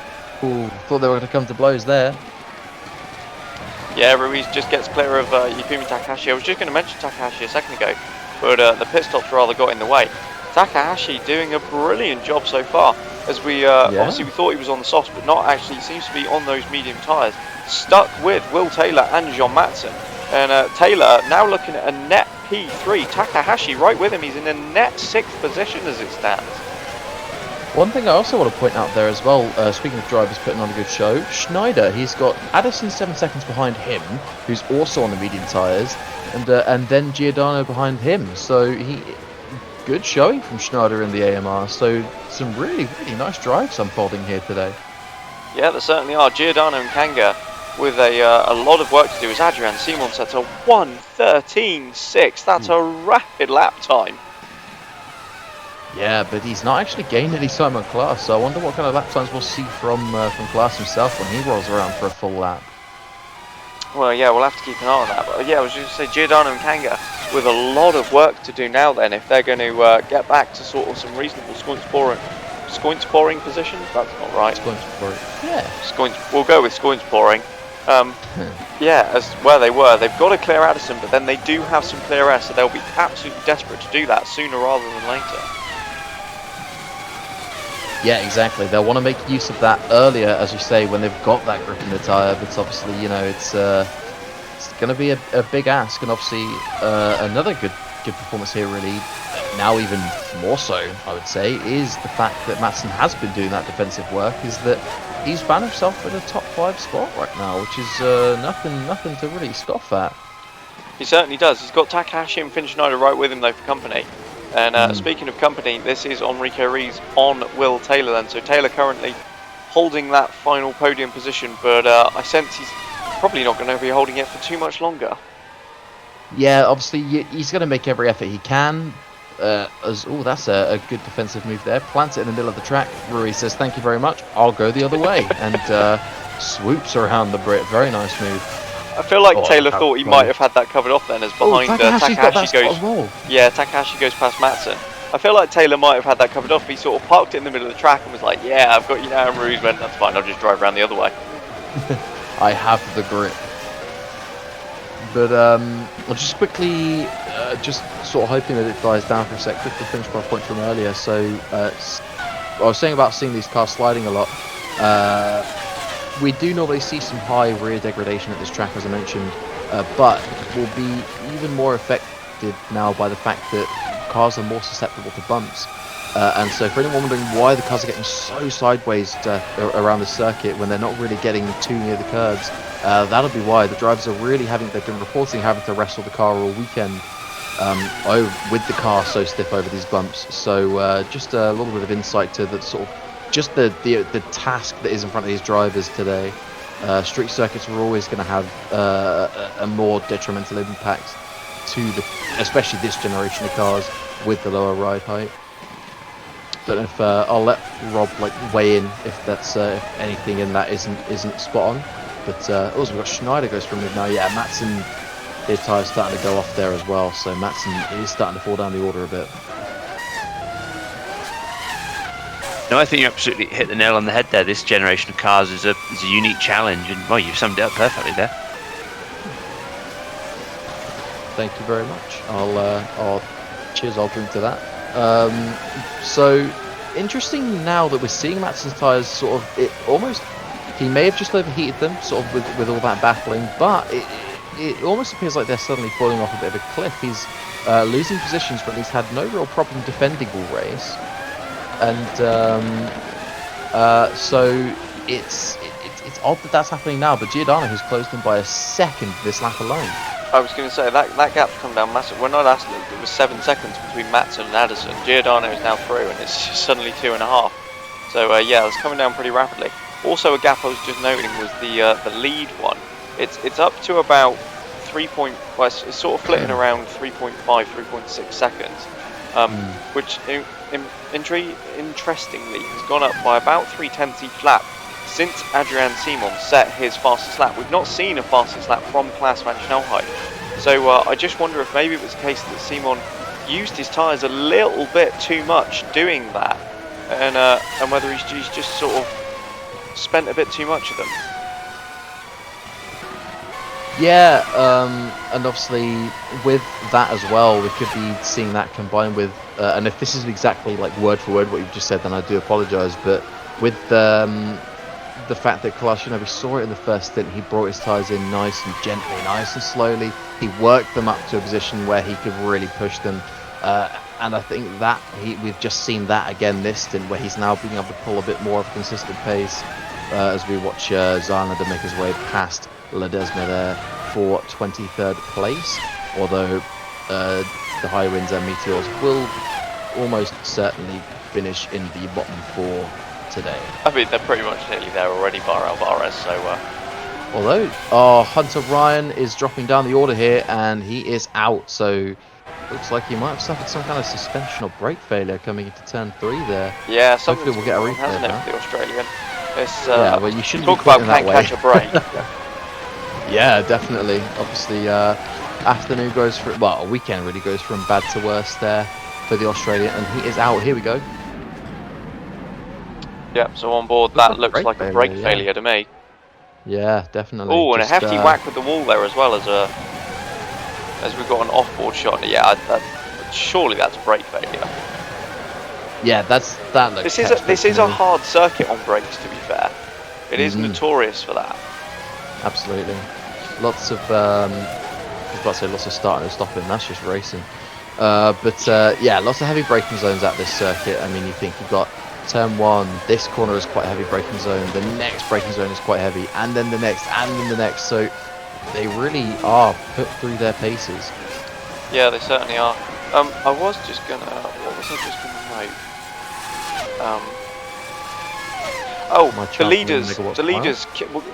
Ooh, thought they were going to come to blows there. Yeah, Ruiz just gets clear of Yukumi Takahashi. I was just going to mention Takahashi a second ago, but the pit stops rather got in the way. Takahashi doing a brilliant job so far, as we obviously we thought he was on the softs, but not actually. He seems to be on those medium tyres. Stuck with Will Taylor and John Matson. And Taylor now looking at a net P3. Takahashi right with him. He's in a net 6th position as it stands. One thing I also want to point out there as well, speaking of drivers putting on a good show, Schneider, he's got Addison 7 seconds behind him, who's also on the medium tyres, and then Giordano behind him. So good showing from Schneider in the AMR. So some really, really nice drives unfolding here today. Yeah, there certainly are. Giordano and Kanga with a lot of work to do as Adrian Simon sets a 1:13.6. That's a rapid lap time. Yeah, but he's not actually gained any time on Klaas, so I wonder what kind of lap times we'll see from Klaas himself when he rolls around for a full lap. Well, yeah, we'll have to keep an eye on that. But yeah, I was just going to say Giordano and Kanga with a lot of work to do now then if they're going to get back to sort of some reasonable scoinsporing positions. That's not right. Scoinsporing. Yeah. We'll go with scoinsporing. Yeah, as where they were. They've got to clear Addison, but then they do have some clear air, so they'll be absolutely desperate to do that sooner rather than later. Yeah, exactly. They'll want to make use of that earlier, as you say, when they've got that grip in the tyre. But obviously, you know, it's going to be a big ask, and obviously another good performance here, really. Now even more so, I would say, is the fact that Matson has been doing that defensive work. Is that he's found himself in a top 5 spot right now, which is nothing to really scoff at. He certainly does. He's got Takahashi and Finn Schneider right with him though for company. And speaking of company, this is Enrique Ruiz on Will Taylor then. So Taylor currently holding that final podium position, but I sense he's probably not going to be holding it for too much longer. Yeah, obviously he's going to make every effort he can. That's a good defensive move there. Plants it in the middle of the track. Ruiz says, "Thank you very much. I'll go the other way," and swoops around the Brit. Very nice move. I feel like Taylor thought he might have had that covered off then, as behind Takahashi goes. Yeah, Takahashi goes past Matson. I feel like Taylor might have had that covered off. But he sort of parked it in the middle of the track and was like, "Yeah, I've got you now." And Ruiz went, "That's fine. I'll just drive around the other way." I have the grip. But I'll just quickly, just sort of hoping that it dies down for a sec. Quickly finish my point from earlier. So I was saying about seeing these cars sliding a lot. We do normally see some high rear degradation at this track, as I mentioned, but will be even more affected now by the fact that cars are more susceptible to bumps. And so for anyone wondering why the cars are getting so sideways around the circuit when they're not really getting too near the curbs, that'll be why. The drivers are really they've been reporting having to wrestle the car all weekend with the car so stiff over these bumps. So just a little bit of insight to the sort of just the task that is in front of these drivers today. Street circuits are always going to have a more detrimental impact to especially this generation of cars with the lower ride height. Don't know if I'll let Rob weigh in if that's if anything in that isn't spot on. But also we've got Schneider goes from mid now. Yeah, Matson, his tyre's starting to go off there as well. So Matson is starting to fall down the order a bit. No, I think you absolutely hit the nail on the head there. This generation of cars is a unique challenge, and well, you've summed it up perfectly there. Thank you very much. I'll cheers. I'll drink to that. So interesting now that we're seeing Matson's tyres sort of he may have just overheated them sort of with all that battling, but it almost appears like they're suddenly falling off a bit of a cliff. He's losing positions, but he's had no real problem defending all race, and so it's odd that that's happening now. But Giordano has closed him by a second this lap alone. I was going to say that gap's come down massive. When I last looked, it was 7 seconds between Matson and Addison. Giordano is now through, and it's suddenly 2.5. So yeah, it's coming down pretty rapidly. Also, a gap I was just noting was the lead one. It's up to about it's sort of flitting around 3.5, 3.6 seconds, which interestingly has gone up by about 0.3 each lap since Adrian Simon set his fastest lap. We've not seen a fastest lap from Klaas van Snelheid. So I just wonder if maybe it was the case that Simon used his tyres a little bit too much doing that, and whether he's just sort of spent a bit too much of them. Yeah, and obviously with that as well, we could be seeing that combined with, and if this isn't exactly word for word what you've just said, then I do apologise, but with the fact that Klaas, we saw it in the first stint, he brought his tyres in nice and gently, nice and slowly. He worked them up to a position where he could really push them. And I think that we've just seen that again this stint, where he's now being able to pull a bit more of a consistent pace as we watch Zylander make his way past Ledesma there for 23rd place. Although the high winds and meteors will almost certainly finish in the bottom 4 today. I mean, they're pretty much nearly there already, bar Alvarez, so... Although, Hunter Ryan is dropping down the order here, and he is out, so looks like he might have suffered some kind of suspension or brake failure coming into turn 3 there. Yeah, hopefully we'll get a replay hasn't it, for the Australian? It's, yeah, well, you shouldn't talk be about that can't way. catch a break. Yeah, definitely. Obviously, afternoon goes from, well, weekend really goes from bad to worse there for the Australian, and he is out. Here we go. Yep, so on board, that looks like a brake failure to me. Yeah, definitely. Oh, and a hefty whack with the wall there as well as we've got an off-board shot. Yeah, surely that's a brake failure. Yeah, that looks. This is a hard circuit on brakes, to be fair. It is notorious for that. Absolutely. Lots of I was about to say lots of starting and stopping. That's just racing. But yeah, lots of heavy braking zones at this circuit. I mean, you think you've got turn 1, this corner is quite a heavy braking zone, the next braking zone is quite heavy, and then the next, and then the next, so they really are put through their paces. Yeah, they certainly are. I was just gonna, what was I just gonna note? The leaders,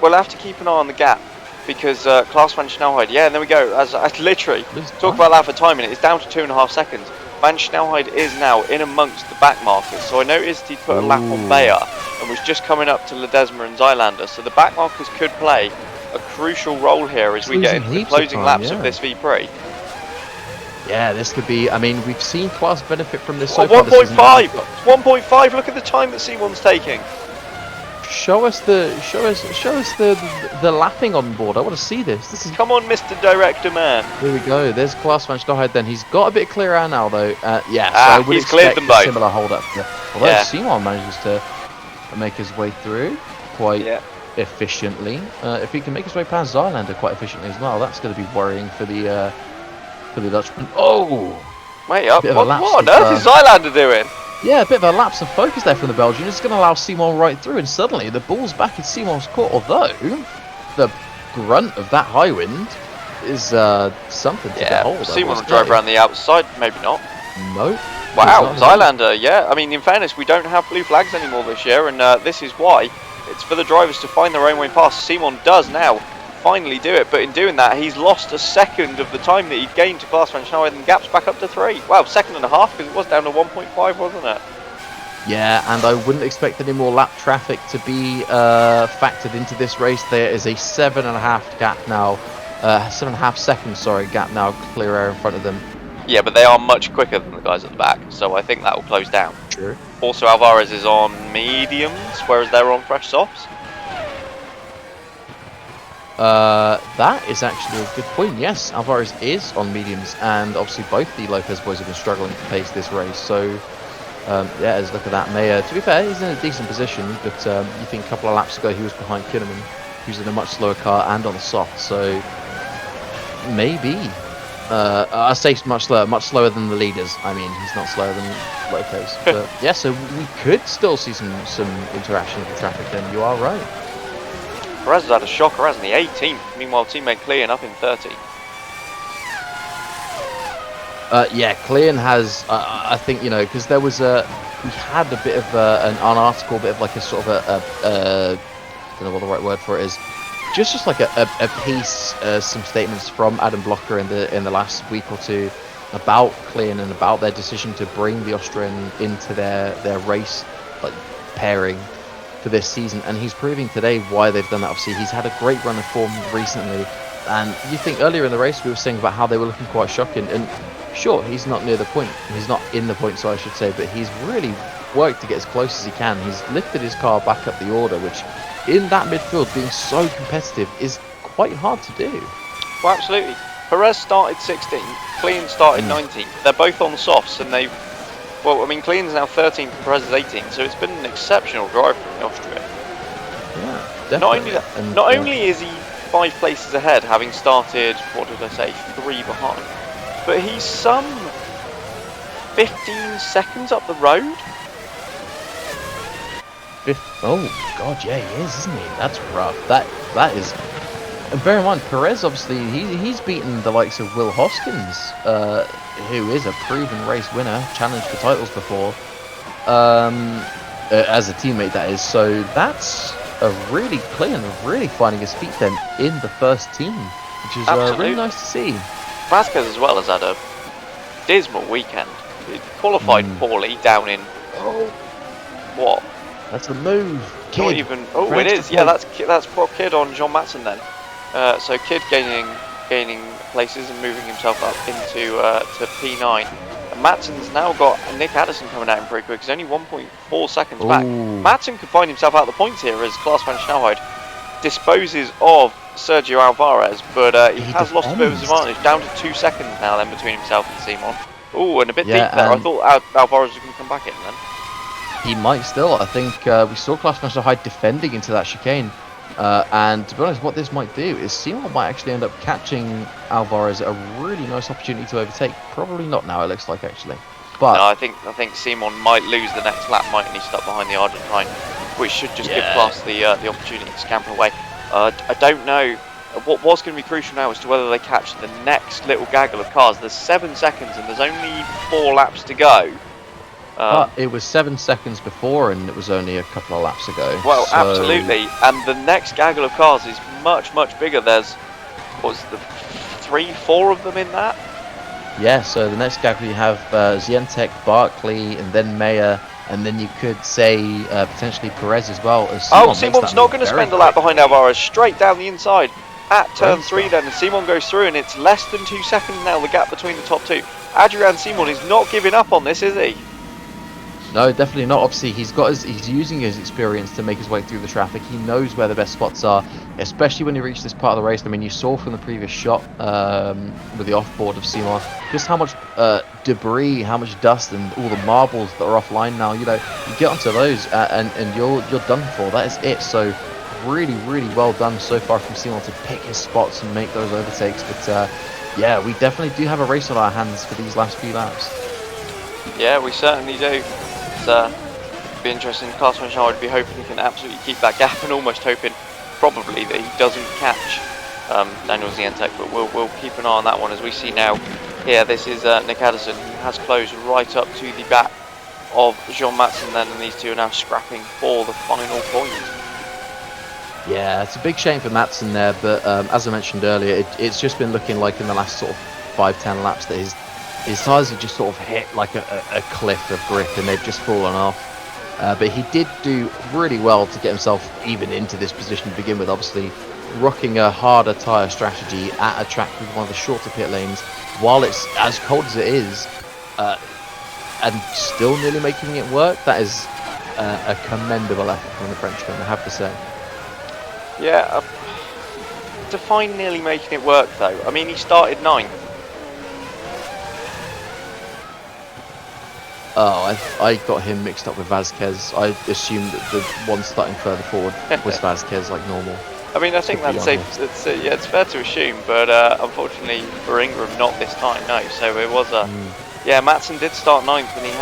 we'll have to keep an eye on the gap, because Klaas van Snelheid, yeah, and there we go, as I literally, talk about that for timing, it's down to 2.5 seconds. Van Snelheid is now in amongst the back markers, so I noticed he put a lap on Bayer and was just coming up to Ledesma and Zylander, so the back markers could play a crucial role here as we get into the closing laps of this V-Prix. Yeah, this could be, I mean, we've seen Klaas benefit from this so far. 1.5! It's 1.5, look at the time that C1's taking. Show us the lapping on board. I want to see this. This is. Come on, Mr. Director Man. Here we go. There's Klaas van Snelheid. Then he's got a bit clearer air now, though. Yeah, so I would he's cleared them both. Similar hold up. Yeah. Although Simon manages to make his way through quite efficiently. If he can make his way past Zylander quite efficiently as well, that's going to be worrying for the Dutchman. Oh, mate, what on earth is Zylander doing? Yeah, a bit of a lapse of focus there from the Belgian. It's going to allow Simon right through, and suddenly the ball's back in Simon's court. Although the grunt of that high wind is something to behold. Simon will drive around the outside, maybe not. Nope. Wow, Zylander, yeah. I mean, in fairness, we don't have blue flags anymore this year, and this is why. It's for the drivers to find their own way past. Simon does now finally do it, but in doing that, he's lost a second of the time that he'd gained to Klaas van Schnauwen, and gap's back up to 3. Wow, second and a half, because it was down to 1.5, wasn't it? Yeah, and I wouldn't expect any more lap traffic to be factored into this race. There is a 7.5 gap now, 7.5 seconds, sorry, gap now, clear air in front of them. Yeah, but they are much quicker than the guys at the back, so I think that will close down. True. Also, Alvarez is on mediums, whereas they're on fresh softs. That is actually a good point. Yes, Alvarez is on mediums, and obviously both the Lopez boys have been struggling to pace this race. So, yeah, as look at that. Mayer, to be fair, he's in a decent position, but you think a couple of laps ago he was behind Kinnaman, who's in a much slower car and on the soft. So maybe. I say much slower than the leaders. I mean, he's not slower than Lopez. But yeah, so we could still see some interaction with the traffic. Then you are right. Perez has had a shocker, hasn't he? 18th. Meanwhile, teammate Clean up in 30. Yeah, Clean has. I think, you know, because there was he had a bit of an article, a bit of like a sort of I don't know what the right word for it is. Just like a piece, some statements from Adam Blocker in the last week or two about Clean and about their decision to bring the Austrian into their race like pairing for this season, and he's proving today why they've done that. Obviously, he's had a great run of form recently, and you think earlier in the race we were saying about how they were looking quite shocking, and sure, he's not near the point, he's not in the point, so I should say, but he's really worked to get as close as he can. He's lifted his car back up the order, which in that midfield being so competitive is quite hard to do. Well, absolutely. Perez started 16th, Clean started 19th. They're both on softs, and they've, well, I mean, Clean's now 13th and Perez is 18th, so it's been an exceptional drive from the Austrian. Yeah, definitely. Not only is he 5 places ahead, having started, what did I say, 3 behind, but he's some 15 seconds up the road. Oh god, yeah, he is, isn't he? That's rough. That is. And bear in mind, Perez obviously he's beaten the likes of Will Hoskins, who is a proven race winner, challenged for titles before, as a teammate, that is. So that's a really clean, really finding his feet then in the first team, which is really nice to see. Vasquez as well has had a dismal weekend. He qualified poorly down in what? That's a move. Kid. Not even. Oh, it is. Yeah, that's Pro Kid on John Matson then. So Kid gaining places and moving himself up into to P9. And Matson's now got Nick Addison coming out in pretty quick. He's only 1.4 seconds back. Matson could find himself out the points here as Klaas van Schnauwen disposes of Sergio Alvarez, but he has lost a bit of his advantage. Down to 2 seconds now then between himself and Simon. Oh, and a bit deep there. I thought Alvarez was going to come back in then. He might still. I think we saw Klaas van Schnauwen defending into that chicane. And to be honest, what this might do is Simon might actually end up catching Alvarez at a really nice opportunity to overtake. Probably not now, it looks like, actually. But no, I think Simon might lose the next lap, mightn't he, stuck behind the Argentine, which should just give Klaas the opportunity to scamper away. I don't know. What was going to be crucial now as to whether they catch the next little gaggle of cars. There's 7 seconds and there's only 4 laps to go. But it was 7 seconds before, and it was only a couple of laps ago. Well, so absolutely. And the next gaggle of cars is much, much bigger. There's, what's the 3-4 of them in that? Yeah, so the next gaggle you have Zientek, Barkley, and then Mayer, and then you could say potentially Perez as well. As Simon's not going to spend a lap behind Alvarez, straight down the inside at turn 3 then, and Simon goes through, and it's less than 2 seconds now, the gap between the top 2. Adrian Simon is not giving up on this, is he? No, definitely not. Obviously, he's using his experience to make his way through the traffic. He knows where the best spots are, especially when you reach this part of the race. I mean, you saw from the previous shot with the offboard of Simon just how much debris, how much dust, and all the marbles that are offline now. You know, you get onto those and you're done for. That is it. So really, really well done so far from Simon to pick his spots and make those overtakes. But yeah, we definitely do have a race on our hands for these last few laps. Yeah, we certainly do. it's be interesting. Klaus van Schneider would be hoping he can absolutely keep that gap, and almost hoping probably that he doesn't catch Daniel Zientek, but we'll keep an eye on that one. As we see now here, this is Nick Addison, who has closed right up to the back of Jean Matson then, and these two are now scrapping for the final point. Yeah, it's a big shame for Matson there, but as I mentioned earlier, it's just been looking like in the last sort of 5-10 laps that his tyres have just sort of hit like a cliff of grip, and they've just fallen off. But he did do really well to get himself even into this position to begin with, obviously rocking a harder tyre strategy at a track with one of the shorter pit lanes, while it's as cold as it is, and still nearly making it work. That is a commendable effort from the Frenchman, I have to say. Yeah, to find nearly making it work though. I mean, he started 9th. Oh, I got him mixed up with Vasquez. I assumed that the one starting further forward was Vasquez, like normal. I mean, I think that's safe. Yeah, it's fair to assume, but unfortunately for Ingram, not this time. No, so it was a. Yeah, Matson did start 9th, and he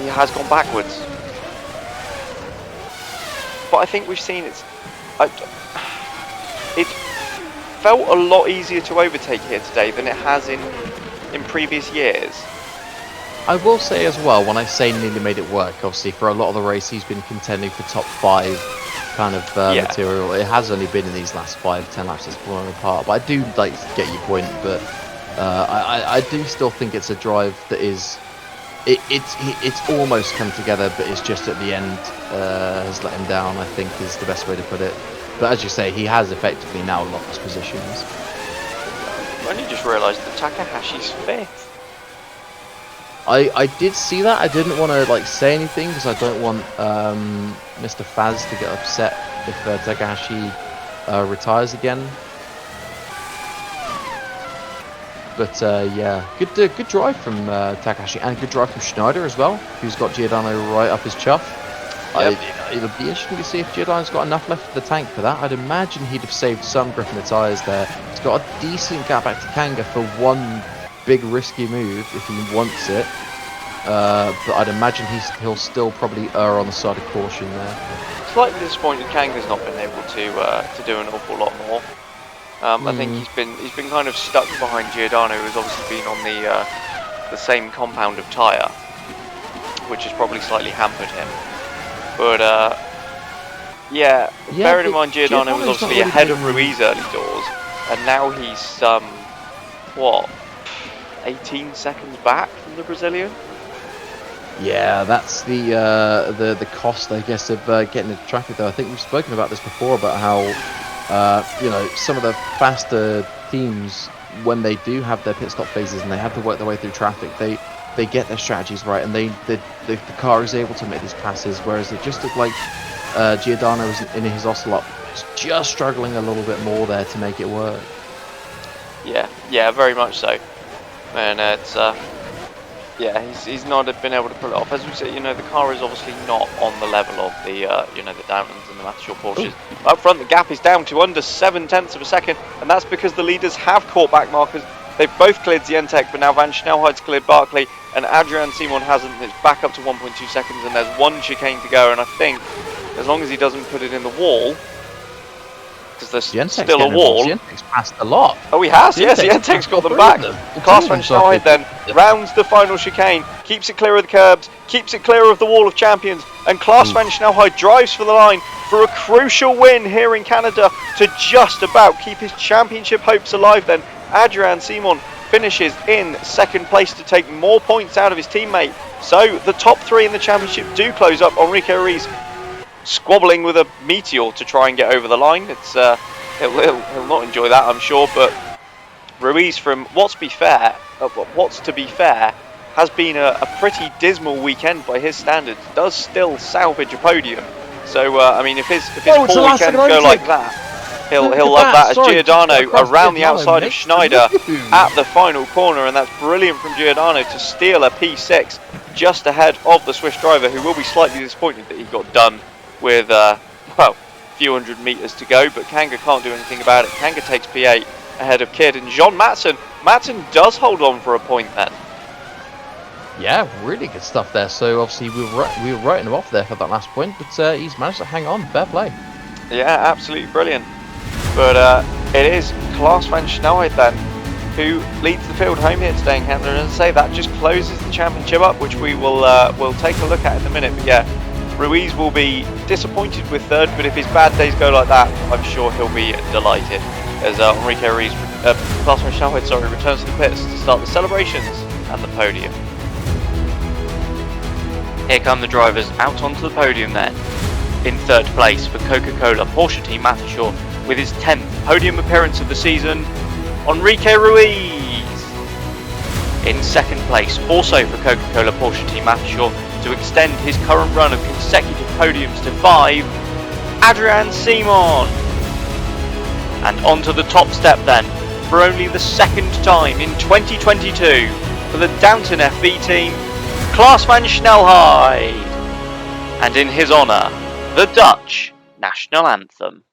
has gone backwards. But I think we've seen it felt a lot easier to overtake here today than it has in previous years. I will say as well, when I say nearly made it work, obviously for a lot of the race he's been contending for top 5 kind of material. It has only been in these last 5-10 laps that's fallen apart. But I do like to get your point, but I do still think it's a drive that is it's almost come together, but it's just at the end has let him down, I think is the best way to put it. But as you say, he has effectively now lost positions. I only just realised that Takahashi's 5th. I did see that. I didn't want to like say anything because I don't want Mr. Faz to get upset if Takahashi retires again. But yeah, good drive from Takahashi, and good drive from Schneider as well, who's got Giordano right up his chuff. Yep. It'll be interesting to see if Giordano's got enough left for the tank for that. I'd imagine he'd have saved some grip in the tyres there. He's got a decent gap back to Kanga for one big risky move if he wants it. But I'd imagine he'll still probably err on the side of caution there. Slightly disappointed Kanga's not been able to do an awful lot more. I think he's been kind of stuck behind Giordano, who's obviously been on the same compound of tyre, which has probably slightly hampered him. But yeah, bearing in mind Giordano was obviously ahead of Ruiz early doors, and now he's what, 18 seconds back from the Brazilian. Yeah, that's the cost, I guess, of getting into traffic. Though I think we've spoken about this before about how some of the faster teams, when they do have their pit stop phases and they have to work their way through traffic, they get their strategies right, and the car is able to make these passes, whereas it just looked like Giordano was in his Ocelot just struggling a little bit more there to make it work. Yeah, very much so. And it's he's not been able to pull it off. As we say, the car is obviously not on the level of the the Downlands and the Mattershort Porsches. Up front, the gap is down to under 0.7 of a second, and that's because the leaders have caught back markers. They've both cleared Zientek, but now Van Snelheid's cleared Barkley, and Adrian Simon hasn't. It's back up to 1.2 seconds, and there's one chicane to go. And I think as long as he doesn't put it in the wall, because there's still a wall. Zientek's passed a lot. Oh, he has. Yes, Zientek's got them back. Klaus van Snelheid then rounds the final chicane, keeps it clear of the curbs, keeps it clear of the wall of champions, and Klaus van Snelheid drives for the line for a crucial win here in Canada to just about keep his championship hopes alive. Then Adrian Simon finishes in second place to take more points out of his teammate. So the top 3 in the championship do close up. Enrique Ruiz squabbling with a Meteor to try and get over the line. It's he'll not enjoy that, I'm sure. But Ruiz, from what's to be fair, has been a pretty dismal weekend by his standards. Does still salvage a podium. So I mean, if his 4 weekends go like that, he'll love that. As Giordano around the outside of Schneider at the final corner, and that's brilliant from Giordano to steal a P6 just ahead of the Swiss driver, who will be slightly disappointed that he got done with a few hundred meters to go. But Kanga can't do anything about it. Kanga takes P8 ahead of Kidd, and Jean Matson does hold on for a point then. Yeah, really good stuff there. So obviously we were writing him off there for that last point, but he's managed to hang on. Fair play. Yeah, absolutely brilliant. But it is Klaas van Snelheid then who leads the field home here today in Canada. And as I say, that just closes the championship up, which we'll take a look at in a minute. But yeah, Ruiz will be disappointed with third, but if his bad days go like that, I'm sure he'll be delighted. As Enrique Ruiz, Klaas van Snelheid, returns to the pits to start the celebrations and the podium. Here come the drivers out onto the podium then. In third place for Coca-Cola Porsche team Mattershore with his 10th podium appearance of the season, Enrique Ruiz. In second place, also for Coca-Cola Porsche team Mattershore to extend his current run of consecutive podiums to 5, Adrian Simon. And onto the top step then, for only the second time in 2022 for the Downton FV team, Klaas van Snelheid. And in his honour, the Dutch national anthem.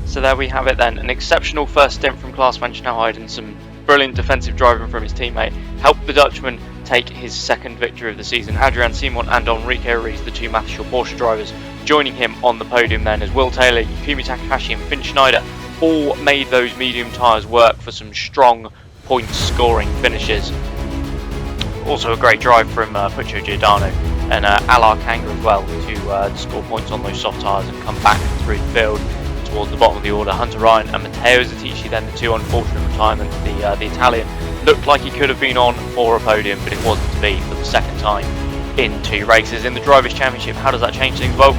So there we have it then, an exceptional first stint from Klaas van Snelheid and some brilliant defensive driving from his teammate helped the Dutchman take his second victory of the season. Adrian Simon and Enrique Ruiz, the two Mattershore Porsche drivers, joining him on the podium then, as Will Taylor, Yukimi Takahashi and Finn Schneider all made those medium tyres work for some strong point scoring finishes. Also a great drive from Puccio Giordano and Alar Kanga as well to score points on those soft tyres and come back through the field towards the bottom of the order. Hunter Ryan and Matteo Zatici then the two on fortunate retirement. The Italian looked like he could have been on for a podium, but it wasn't to be for the second time in 2 races. In the Drivers' Championship, how does that change things? Well,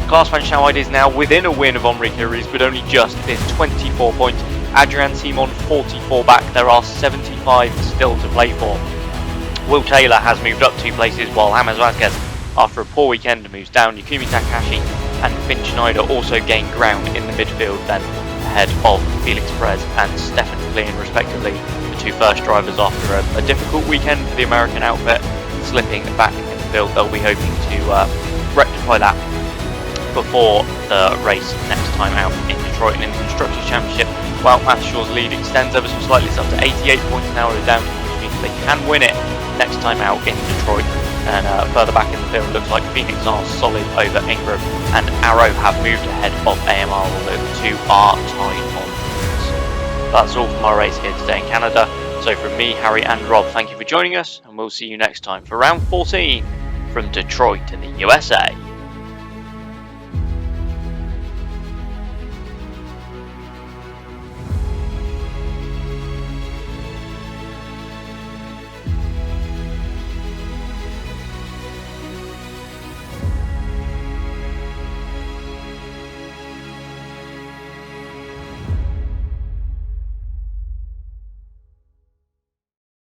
Klaas van Snelheid is now within a win of Enrique Ruiz, but only just. There's 24 points. Adrian Simon 44 back. There are 75 still to play for. Will Taylor has moved up 2 places, while James Vazquez, after a poor weekend, moves down. Yukimi Takahashi and Finn Schneider also gain ground in the midfield then, ahead of Felix Perez and Stefan Klein respectively, the 2 first drivers after a difficult weekend for the American outfit, slipping back in the field. They'll be hoping to rectify that before the race next time out in Detroit. And in the Constructors' Championship, well, Mattershore's lead extends ever so slightly, it's up to 88 points now at Downton, which means they can win it next time out in Detroit. And further back in the field, looks like Phoenix are solid over Ingram, and Arrow have moved ahead of AMR, although the 2 are tied on points. That's all from our race here today in Canada. So from me, Harry and Rob, thank you for joining us, and we'll see you next time for round 14 from Detroit in the USA.